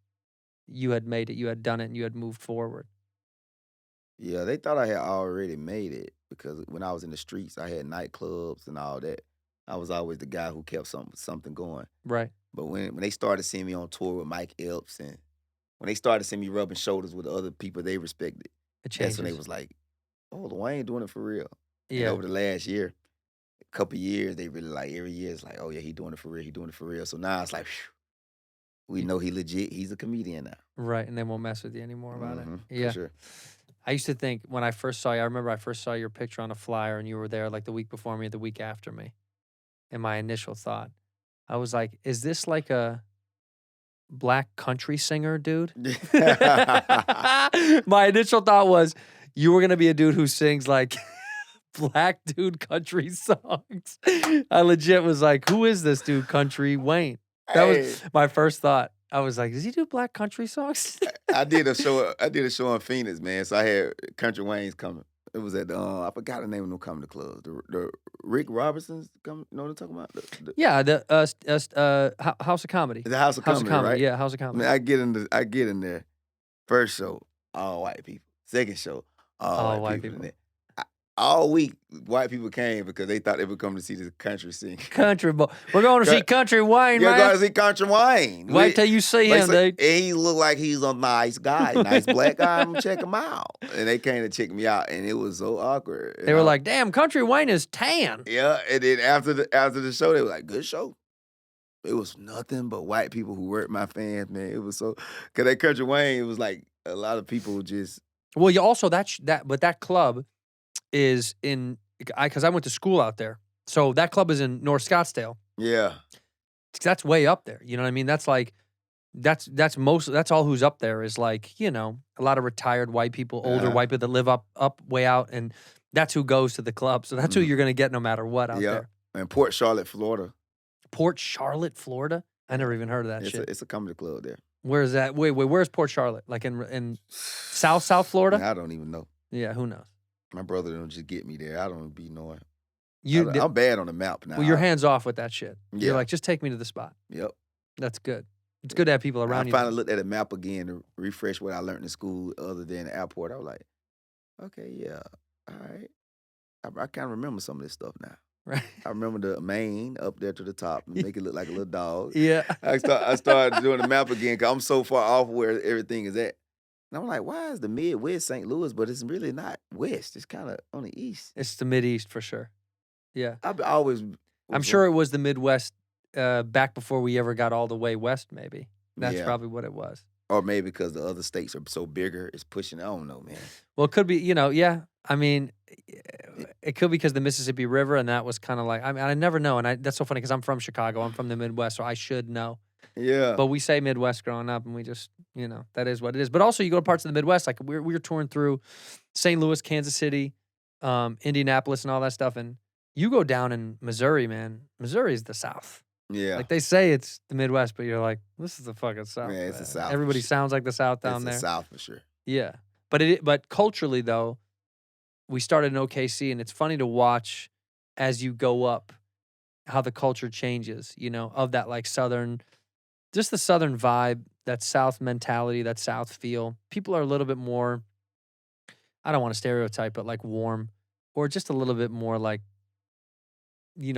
you had made it, you had done it, and you had moved forward? Yeah, they thought I had already made it because when I was in the streets, I had nightclubs and all that. I was always the guy who kept something going. Right. But when they started seeing me on tour with Mike Epps and when they started seeing me rubbing shoulders with the other people they respected, It that's changes. when they was like, "Oh, Wayne doing it for real." And Yeah. over the last year, a couple years, they really like every year it's like, "Oh yeah, he doing it for real. He doing it for real." So now it's like, phew, we know he legit. He's a comedian now. Right. And they won't mess with you anymore about it. Yeah. For sure. I used to think when I first saw you, I remember I first saw your picture on a flyer and you were there like the week before me or the week after me. And my initial thought, I was like, is this like a black country singer dude? My initial thought was you were going to be a dude who sings like black dude country songs. I legit was like, who is this dude, Kountry Wayne? That was my first thought. I was like, does he do black country songs? I did a show in Phoenix, man. So I had Kountry Wayne's coming. It was at the I forgot the name of them comedy clubs. The Rick Robinson's coming. You know what I'm talking about? Yeah, the House of Comedy. The House of Comedy, right? Yeah, House of Comedy. Man, I get in there. First show, all white people. Second show, all white people. In there. All week, white people came because they thought they would come to see the country sing. Country boy. We're going to see Kountry Wayne, You're man. going to see Kountry Wayne. Wait till you see him, dude. And he looked like he's a nice guy, nice black guy. I'm going to check him out. And they came to check me out, and it was so awkward. They were like, damn, Kountry Wayne is tan. Yeah, and then after the show, they were like, good show. It was nothing but white people who weren't my fans, man. It was so, because that Kountry Wayne, it was like a lot of people just. Well, you also, but that club is in, because I went to school out there. So that club is in North Scottsdale. Yeah. That's way up there. You know what I mean? That's like, that's all who's up there is like, you know, a lot of retired white people, older white people that live up way out. And that's who goes to the club. So that's who you're going to get no matter what out there. And Port Charlotte, Florida. Port Charlotte, Florida? I never even heard of that shit. It's a comedy club there. Where's that? Wait, where's Port Charlotte? Like in South Florida? I don't even know. Yeah, who knows? My brother don't just get me there. I don't be knowing. I'm bad on the map now. Well, you're hands off with that shit. Yeah. You're like, just take me to the spot. Yep. That's good. It's good to have people around I you. finally looked at the map again to refresh what I learned in school other than the airport. I was like, okay, yeah, all right. I kind of remember some of this stuff now. Right. I remember the mane up there to the top and make it look like a little dog. Yeah. I started doing the map again because I'm so far off where everything is at. And I'm like, why is the Midwest St. Louis? But it's really not west. It's kind of on the east. It's the Mideast for sure. Yeah. I'm sure it was the Midwest back before we ever got all the way west, maybe. That's Yeah. probably what it was. Or maybe because the other states are so bigger, it's pushing. I don't know, man. Well, it could be, yeah. I mean, it could be because the Mississippi River, and that was kind of like, I mean, I never know. And that's so funny because I'm from Chicago. I'm from the Midwest, so I should know. Yeah. But we say Midwest growing up, and we just, that is what it is. But also, you go to parts of the Midwest, like we were touring through St. Louis, Kansas City, Indianapolis, and all that stuff. And you go down in Missouri, man. Missouri is the South. Yeah. Like they say it's the Midwest, but you're like, this is the fucking South. Yeah, it's the man. South. Everybody sounds like the South down It's there. the South for sure. Yeah. But culturally, though, we started in OKC, and it's funny to watch as you go up how the culture changes, of that like Southern, just the Southern vibe, that South mentality, that South feel. People are a little bit more, I don't want to stereotype, but like warm, or just a little bit more like,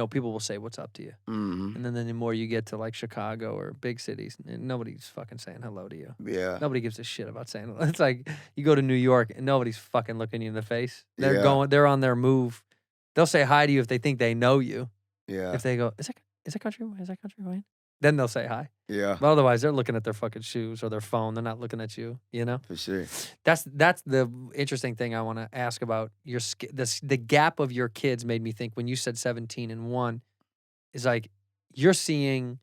people will say what's up to you. Mm-hmm. And then the more you get to like Chicago or big cities, nobody's fucking saying hello to you. Yeah. Nobody gives a shit about saying hello. It's like you go to New York and nobody's fucking looking you in the face. They're on their move. They'll say hi to you if they think they know you. Yeah. If they go, is that Kountry Wayne? Then they'll say hi. Yeah. But otherwise, they're looking at their fucking shoes or their phone. They're not looking at you, For sure. That's the interesting thing I want to ask about the gap of your kids made me think when you said 17 and 1 is like you're seeing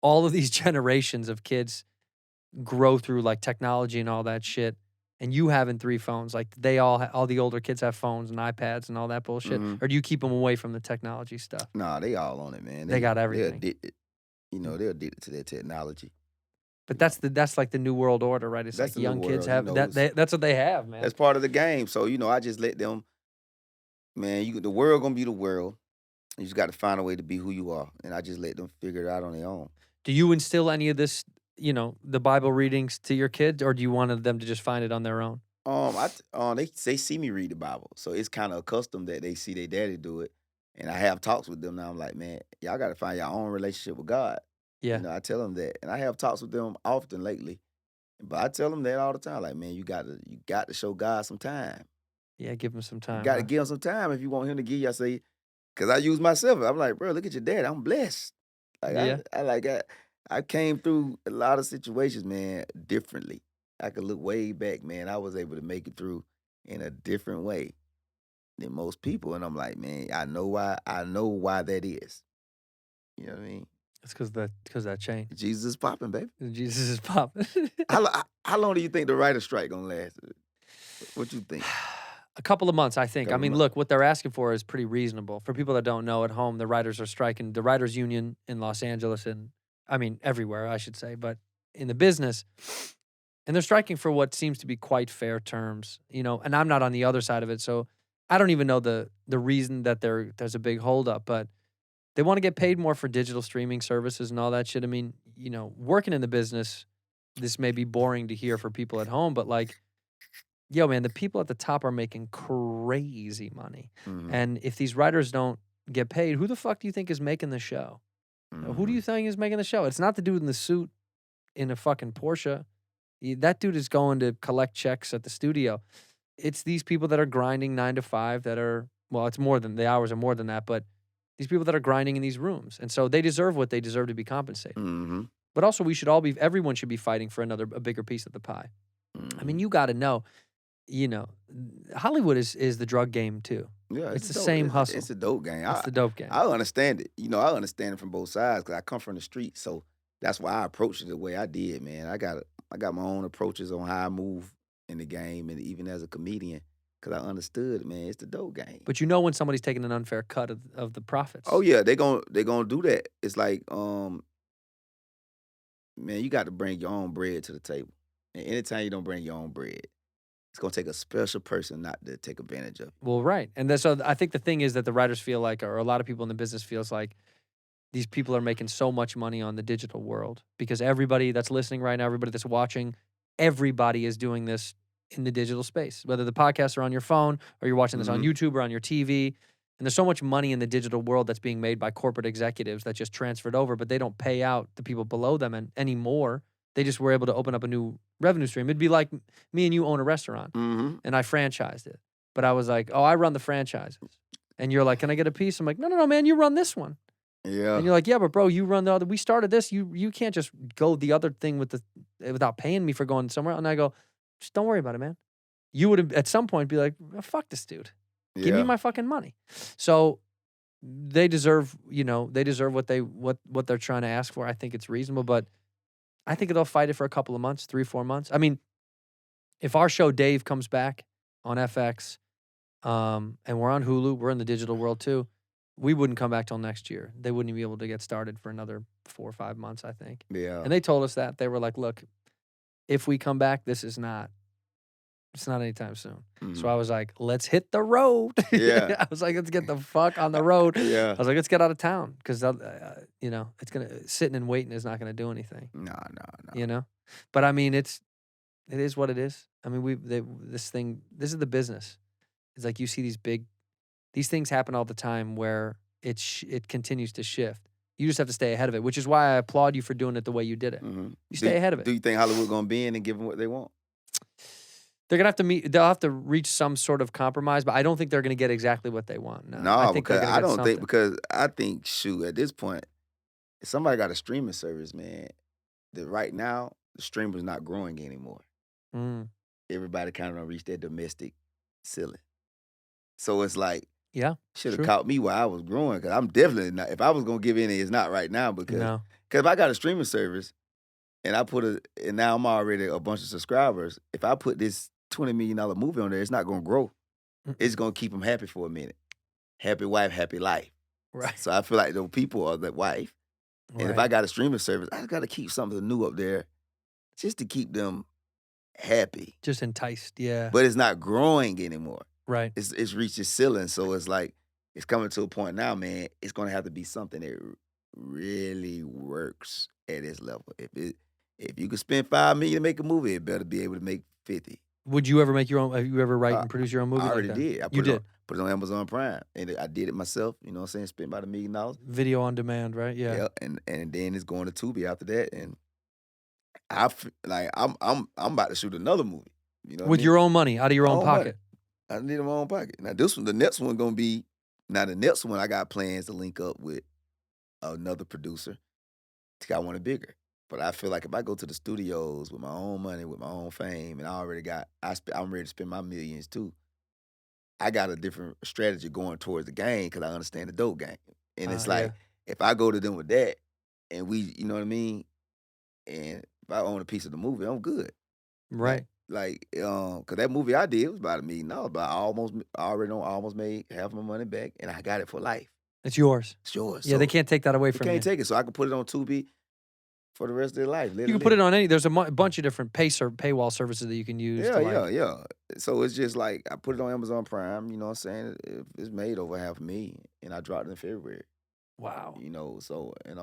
all of these generations of kids grow through like technology and all that shit. and you having 3 phones, like they all the older kids have phones and iPads and all that bullshit, or do you keep them away from the technology stuff? Nah, they all on it, man. They got They're everything. addicted. You know, they're addicted to their technology. But that's like the new world order, right? It's That's like the new young kids world, have you know, that. That's what they have, man. That's part of the game. So, you know, I just let them, man, the world gonna be the world. You just got to find a way to be who you are. And I just let them figure it out on their own. Do you instill any of this, you know, the Bible readings to your kids, or do you want them to just find it on their own? They see me read the Bible, so it's kind of accustomed that they see their daddy do it, and I have talks with them now. I'm like, man, y'all got to find your own relationship with God. Yeah. You know, I tell them that, and I have talks with them often lately, but I tell them that all the time. Like, man, you got to show God some time. Yeah, give them some time. You got to give him some time if you want him to give you. I say, because I use myself. I'm like, bro, look at your dad. I'm blessed. Like, Yeah. I came through a lot of situations, man, differently. I could look way back, man. I was able to make it through in a different way than most people. And I'm like, man, I know why that is. You know what I mean? It's because that changed. Jesus is popping, baby. Jesus is popping. How long do you think the writer's strike gonna last? What you think? A couple of months, I think. I Couple mean, months. look, what they're asking for is pretty reasonable. For people that don't know at home, the writers are striking. The writers union in Los Angeles and, I mean, everywhere, I should say, but in the business. And they're striking for what seems to be quite fair terms, you know, and I'm not on the other side of it. So I don't even know the reason that there's a big holdup, but they want to get paid more for digital streaming services and all that shit. I mean, you know, working in the business, this may be boring to hear for people at home, but like, yo, man, the people at the top are making crazy money. Mhm. And if these writers don't get paid, who the fuck do you think is making the show? Who do you think is making the show? It's not the dude in the suit in a fucking Porsche. That dude is going to collect checks at the studio. It's these people that are grinding 9 to 5 that are, well, it's more than, the hours are more than that, but these people that are grinding in these rooms. And so they deserve what they deserve to be compensated. Mm-hmm. But also everyone should be fighting for a bigger piece of the pie. I mean, you got to know, you know, Hollywood is the drug game too. Yeah, It's the dope. same hustle. It's a dope game. It's the dope game. I understand it. You know, I understand it from both sides because I come from the street, so that's why I approached it the way I did, man. I got my own approaches on how I move in the game, and even as a comedian, because I understood, man, it's the dope game. But you know when somebody's taking an unfair cut of the profits. Oh yeah, they gonna do that. It's like, man, you got to bring your own bread to the table, and anytime you don't bring your own bread, it's gonna take a special person not to take advantage of it. Well, right. And so I think the thing is that the writers feel like, or a lot of people in the business feels like, these people are making so much money on the digital world because everybody that's listening right now, everybody that's watching, everybody is doing this in the digital space, whether the podcasts are on your phone or you're watching this on YouTube or on your TV. And there's so much money in the digital world that's being made by corporate executives that just transferred over, but they don't pay out the people below them anymore. They just were able to open up a new revenue stream. It'd be like me and you own a restaurant and I franchised it. But I was like, oh, I run the franchises. And you're like, can I get a piece? I'm like, no, man, you run this one. Yeah. And you're like, yeah, but bro, you run the other. We started this. You can't just go the other thing without paying me for going somewhere. And I go, just don't worry about it, man. You would have at some point be like, oh, fuck this dude. Give me my fucking money. So they deserve, what they're trying to ask for. I think it's reasonable, but I think they'll fight it for a couple of months, 3-4 months. I mean, if our show Dave comes back on FX, and we're on Hulu, we're in the digital world too. We wouldn't come back till next year. They wouldn't be able to get started for another 4 or 5 months, I think. Yeah. And they told us that. They were like, look, if we come back, it's not anytime soon. So I was like, let's hit the road. Yeah. I was like, let's get the fuck on the road. Yeah. I was like, let's get out of town because, sitting and waiting is not going to do anything. No. You know? But I mean, it is what it is. I mean, this is the business. It's like you see these things happen all the time where it continues to shift. You just have to stay ahead of it, which is why I applaud you for doing it the way you did it. You stay ahead of it. Do you think Hollywood gonna bend and give them what they want? They're gonna have to they'll have to reach some sort of compromise, but I don't think they're gonna get exactly what they want. No, I think because I don't something. think because I think at this point, if somebody got a streaming service, man, that right now the streamer's not growing anymore. Everybody kind of reached their domestic ceiling. So it's like, yeah, should have true. caught me while I was growing, because I'm definitely not. If I was gonna give in, it's not right now because No. if I got a streaming service and I and now I'm already a bunch of subscribers. If I put this $20 million movie on there, it's not gonna grow. It's gonna keep them happy for a minute. Happy wife, happy life. Right. So I feel like those people are the wife. And if I got a streaming service, I got to keep something new up there just to keep them happy. Just enticed, yeah. But it's not growing anymore. Right. It's reached its ceiling. So it's like, it's coming to a point now, man, it's going to have to be something that really works at its level. If you could spend $5 million to make a movie, it better be able to make 50. Would you ever make your own? Have you ever write and produce your own movie? I already like that? did. You did. Put it on Amazon Prime, and I did it myself. You know what I'm saying? Spent about $1 million. Video on demand, right? Yeah. And then it's going to Tubi after that, and I'm about to shoot another movie. You know, with your own money, out of your own pocket. Money. I need my own pocket. Now the next one gonna be. Now the next one, I got plans to link up with another producer. I want it bigger. But I feel like if I go to the studios with my own money, with my own fame, and I'm ready to spend my millions too. I got a different strategy going towards the game because I understand the dope game. And it's like, if I go to them with that, and we, you know what I mean? And if I own a piece of the movie, I'm good. Right. Like, because that movie I did was about $1 million, but I almost made half my money back, and I got it for life. It's yours. It's yours. Yeah, so they can't take that away from you. Can't take it, so I can put it on Tubi for the rest of their life. You can put it on any. There's a bunch of different paywall services that you can use. Yeah. So it's just like I put it on Amazon Prime. You know what I'm saying? It's made over $500,000, and I dropped it in February. Wow. You know, so and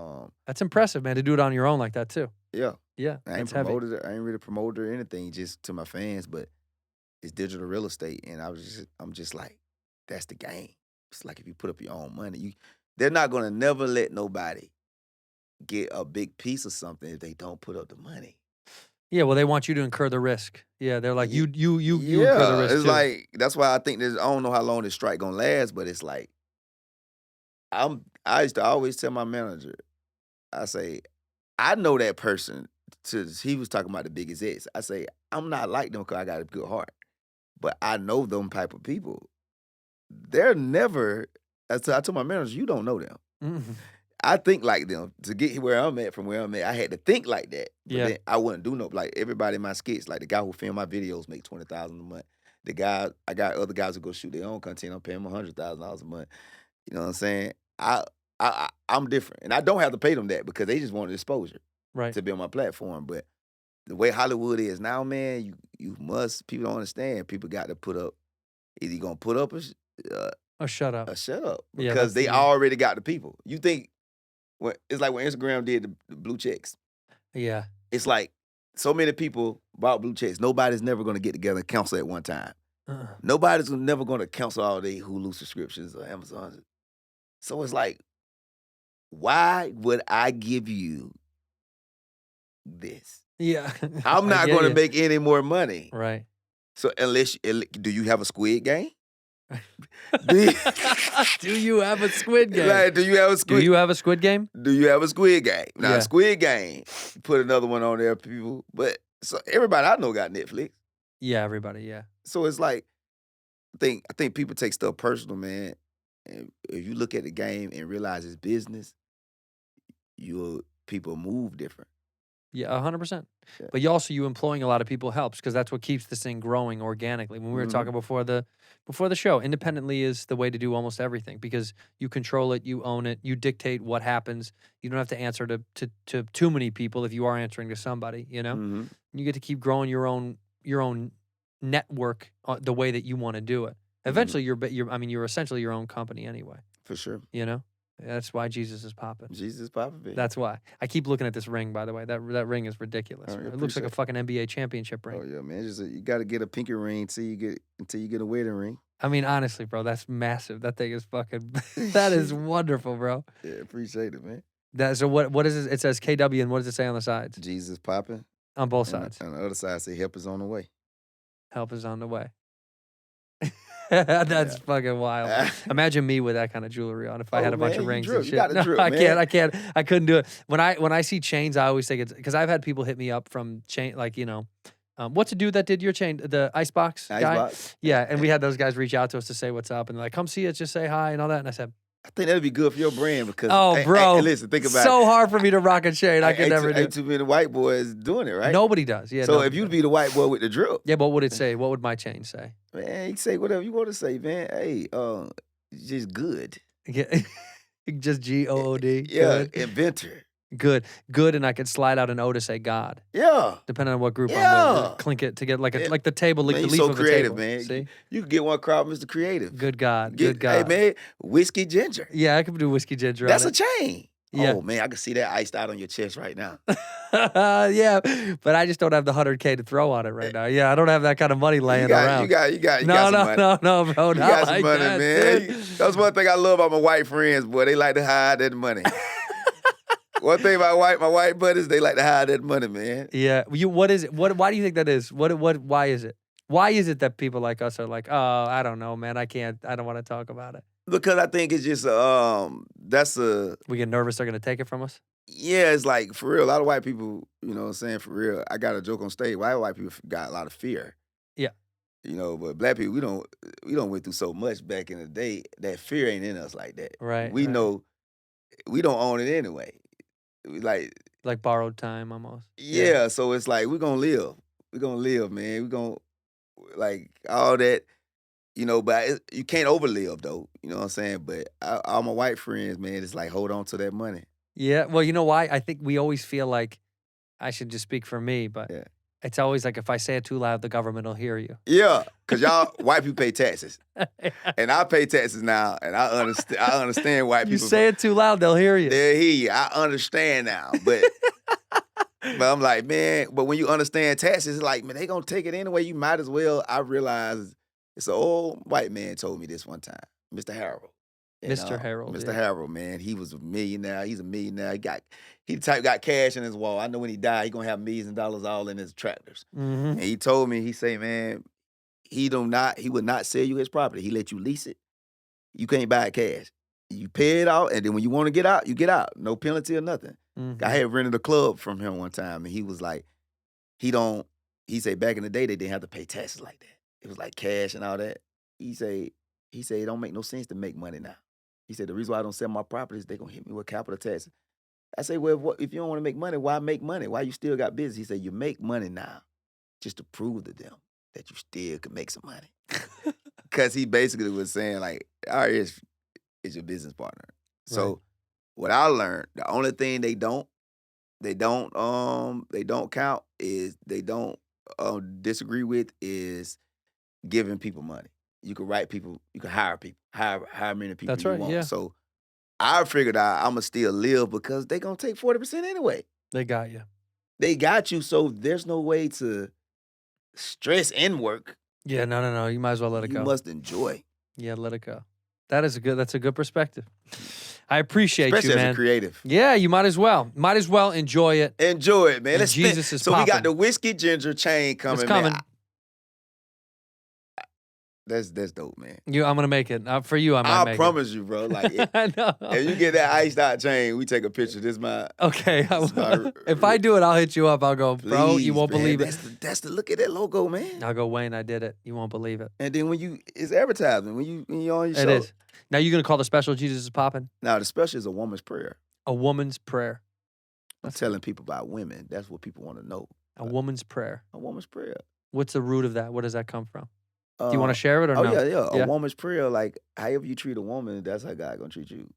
that's impressive, man, to do it on your own like that too. Yeah. Yeah. I ain't promoted it. I ain't really promoted or anything, just to my fans. But it's digital real estate, and I'm just like, that's the game. It's like if you put up your own money, they're not gonna never let nobody get a big piece of something if they don't put up the money. Yeah, well, they want you to incur the risk. Yeah, they're like, you incur the risk. It's too. like, that's why I think I don't know how long this strike gonna last, but it's like, I used to always tell my manager, I say, I know that person. He was talking about the biggest X. I say, I'm not like them because I got a good heart, but I know them type of people. They're never. I told my manager, you don't know them. Mm-hmm. I think like them. To get where I'm at from where I'm at, I had to think like that. But then I wouldn't do no, like everybody in my skits, like the guy who film my videos make $20,000 a month. The guy, I got other guys who go shoot their own content. I'm paying them $100,000 a month. You know what I'm saying? I'm different, and I don't have to pay them that because they just wanted exposure, right, to be on my platform. But the way Hollywood is now, man, you must. People don't understand. People got to put up. Either you gonna put up a shut up, because they already got the people. You think it's like when Instagram did the blue checks. Yeah, it's like so many people bought blue checks. Nobody's never gonna get together and cancel at one time. Nobody's never gonna cancel all their Hulu subscriptions or Amazon. So it's like, why would I give you this? Yeah. I'm not going to make any more money. Right. So do you have a Squid Game? Do you have a Squid Game? Like, do you have a Squid? Do you have a Squid Game? Do you have a Squid Game? Now, Squid Game, put another one on there, people. But so everybody I know got Netflix. Yeah, everybody, yeah. So it's like, I think people take stuff personal, man. And if you look at the game and realize it's business, people move different. Yeah, 100%. Yeah. But you employing a lot of people helps because that's what keeps this thing growing organically. When we were talking before the show, independently is the way to do almost everything because you control it, you own it, you dictate what happens. You don't have to answer to too many people if you are answering to somebody. You know, you get to keep growing your own network the way that you want to do it. Eventually, you're essentially your own company anyway. For sure. You know, that's why Jesus is popping. Jesus is popping, baby. That's why. I keep looking at this ring. By the way, that ring is ridiculous. It looks like a fucking NBA championship ring. Oh yeah, man. You got to get a pinky ring until you get a wedding ring. I mean, honestly, bro, that's massive. That thing is fucking. That is wonderful, bro. Yeah, appreciate it, man. So what is it? It says KW, and what does it say on the sides? Jesus popping. On both sides. On the other side, say help is on the way. Help is on the way. That's fucking wild. Imagine me with that kind of jewelry on if I had a bunch of rings and shit. I can't. I couldn't do it. When I see chains, I always think it's because I've had people hit me up from chain, like, you know, what's the dude that did your chain, the Icebox guy? Yeah, and we had those guys reach out to us to say what's up, and they're like, come see us, just say hi and all that. And I said, I think that'd be good for your brand because. Oh, bro. Listen, think about so it. hard for me to rock a chain. I could never do Ain't it. too many white boys doing it, right? Nobody does. Yeah. So nobody if you'd does. be the white boy with the drill, Yeah, but what would it say? What would my chain say? man, you say whatever you want to say, man. Hey, just good. Yeah. Just GOOD. Yeah, Good. inventor. Good, and I could slide out an O to say God, Yeah. depending on what group I'm Yeah. with. Clink it to get like Yeah. the table, like Man, the you leaf so of a creative, table. man. See, You could get one crowd, Mr. Creative. good God, Get- good God. Hey, man, whiskey ginger. Yeah, I could do whiskey ginger. That's on a chain. Yeah. Oh, man, I can see that iced out on your chest right now. it. Yeah, but I just don't have the 100K to throw on it right now. Yeah, I don't have that kind of money laying around. You got no, some no, money. no, bro. You not got some like money, that, man. dude. That's one thing I love about my white friends, boy. They like to hide that money. One thing about my white buddies, they like to hide that money, man. Yeah, what is it? Why do you think that is? Why is it? Why is it that people like us are like, oh, I don't know, man. I don't want to talk about it. Because I think it's just that's a We get nervous they're gonna take it from us. yeah, it's like for real. A lot of white people, you know what I'm saying, for real. I got a joke on stage. White people got a lot of fear. Yeah. You know, but black people, we don't went through so much back in the day. That fear ain't in us like that. Right. We right. know we don't own it anyway. We Like borrowed time almost. yeah, so it's like we're gonna live. We're gonna live, man. We're gonna like all that, you know, but you can't overlive though. You know what I'm saying? But all my white friends, man, it's like hold on to that money. Yeah. Well, you know why? I think we always feel like I should just speak for me, but Yeah. it's always like if I say it too loud, the government will hear you. Yeah, cause y'all white people pay taxes, and I pay taxes now, and I understand white You people. say it too loud, they'll hear you. They hear you. I understand now, but I'm like, man. But when you understand taxes, it's like, man, they gonna take it anyway. You might as well. I realize it's an old white man told me this one time, Mr. Harold. And, Mr. Harold, Mr. yeah. Harold, man, he was a millionaire. He's a millionaire. He the type got cash in his wall. I know when he died, he gonna have millions of dollars all in his tractors. Mm-hmm. And he told me, he say, man, he would not sell you his property. He let you lease it. You can't buy it cash. You pay it out, and then when you want to get out, you get out. No penalty or nothing. Mm-hmm. I had rented a club from him one time, and he was like, he said back in the day they didn't have to pay taxes like that. It was like cash and all that. He said it don't make no sense to make money now. He said the reason why I don't sell my properties, they gonna hit me with capital taxes. I say, well, if you don't want to make money, why make money? Why you still got business? He said, you make money now just to prove to them that you still can make some money. Because he basically was saying like, all right, is your business partner. So Right. what I learned, the only thing they don't count is they don't disagree with is giving people money. You can write people, you can hire people, hire many people That's you right, want. yeah. So I figured out I'm gonna still live because they gonna take 40% anyway. They got you. They got you, so there's no way to stress and work. Yeah, no. You might as well let it You go. must enjoy. Yeah, let it go. That's a good perspective. I appreciate Especially you, as man. a creative. Yeah, you might as well. Might as well enjoy it. Enjoy it, man. And Let's Jesus is so we got popping. the whiskey ginger chain coming. It's coming. Man. That's dope, man. I'm gonna make it. For you, I might make promise you, bro. Like it. I know. if you get that iced out chain, we take a picture. This my Okay. It's my- If I do it, I'll hit you up. I'll go, bro, you please, won't man. believe it. That's the look at that logo, man. I'll go, Wayne, I did it. You won't believe it. And then it's advertising when you're on your show. It is. Now you're gonna call the special Jesus is popping? Now the special is a woman's prayer. A woman's prayer. I'm telling people about women. That's what people want to know. A woman's prayer. A woman's prayer. What's the root of that? Where does that come from? Do you want to share it or Oh no? yeah. Yeah. A woman's prayer, like however you treat a woman, that's how God gonna treat you.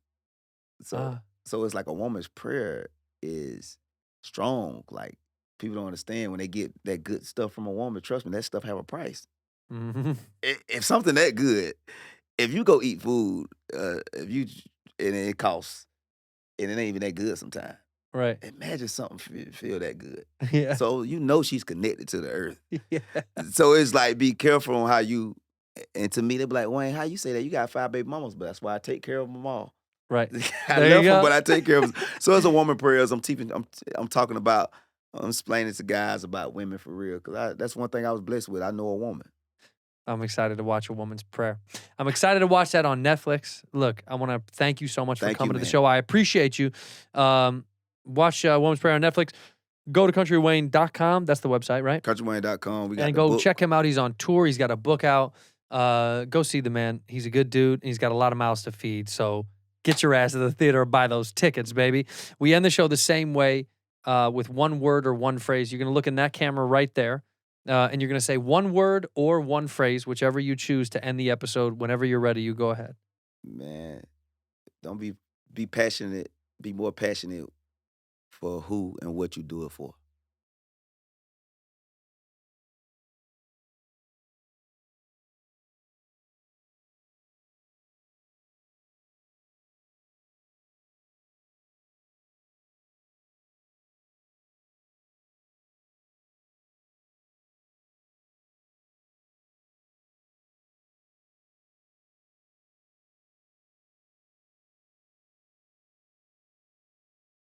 So it's like a woman's prayer is strong. Like people don't understand when they get that good stuff from a woman. Trust me, that stuff have a price. Mm-hmm. If something that good, if you go eat food, and it costs, and it ain't even that good sometimes. Right. Imagine something feel that good. Yeah. So you know she's connected to the earth. Yeah. So it's like be careful on how you. And to me, they be like, Wayne, how you say that? You got 5 baby mamas, but that's why I take care of them all. Right. I There you love them, go. but I take care of them. So it's a woman prayers. I'm talking about. I'm explaining to guys about women for real because that's one thing I was blessed with. I know a woman. I'm excited to watch A Woman's Prayer. I'm excited to watch that on Netflix. Look, I want to thank you so much for Thank you, coming to the man. show. I appreciate you. Watch A Woman's Prayer on Netflix. Go to countrywayne.com. That's the website, right? Countrywayne.com. We got And the go book. check him out. He's on tour. He's got a book out. Go see the man. He's a good dude. He's got a lot of mouths to feed. So get your ass to the theater or buy those tickets, baby. We end the show the same way with one word or one phrase. You're going to look in that camera right there, and you're going to say one word or one phrase, whichever you choose to end the episode. Whenever you're ready, you go ahead. Man, don't be passionate. Be more passionate for who and what you do it for.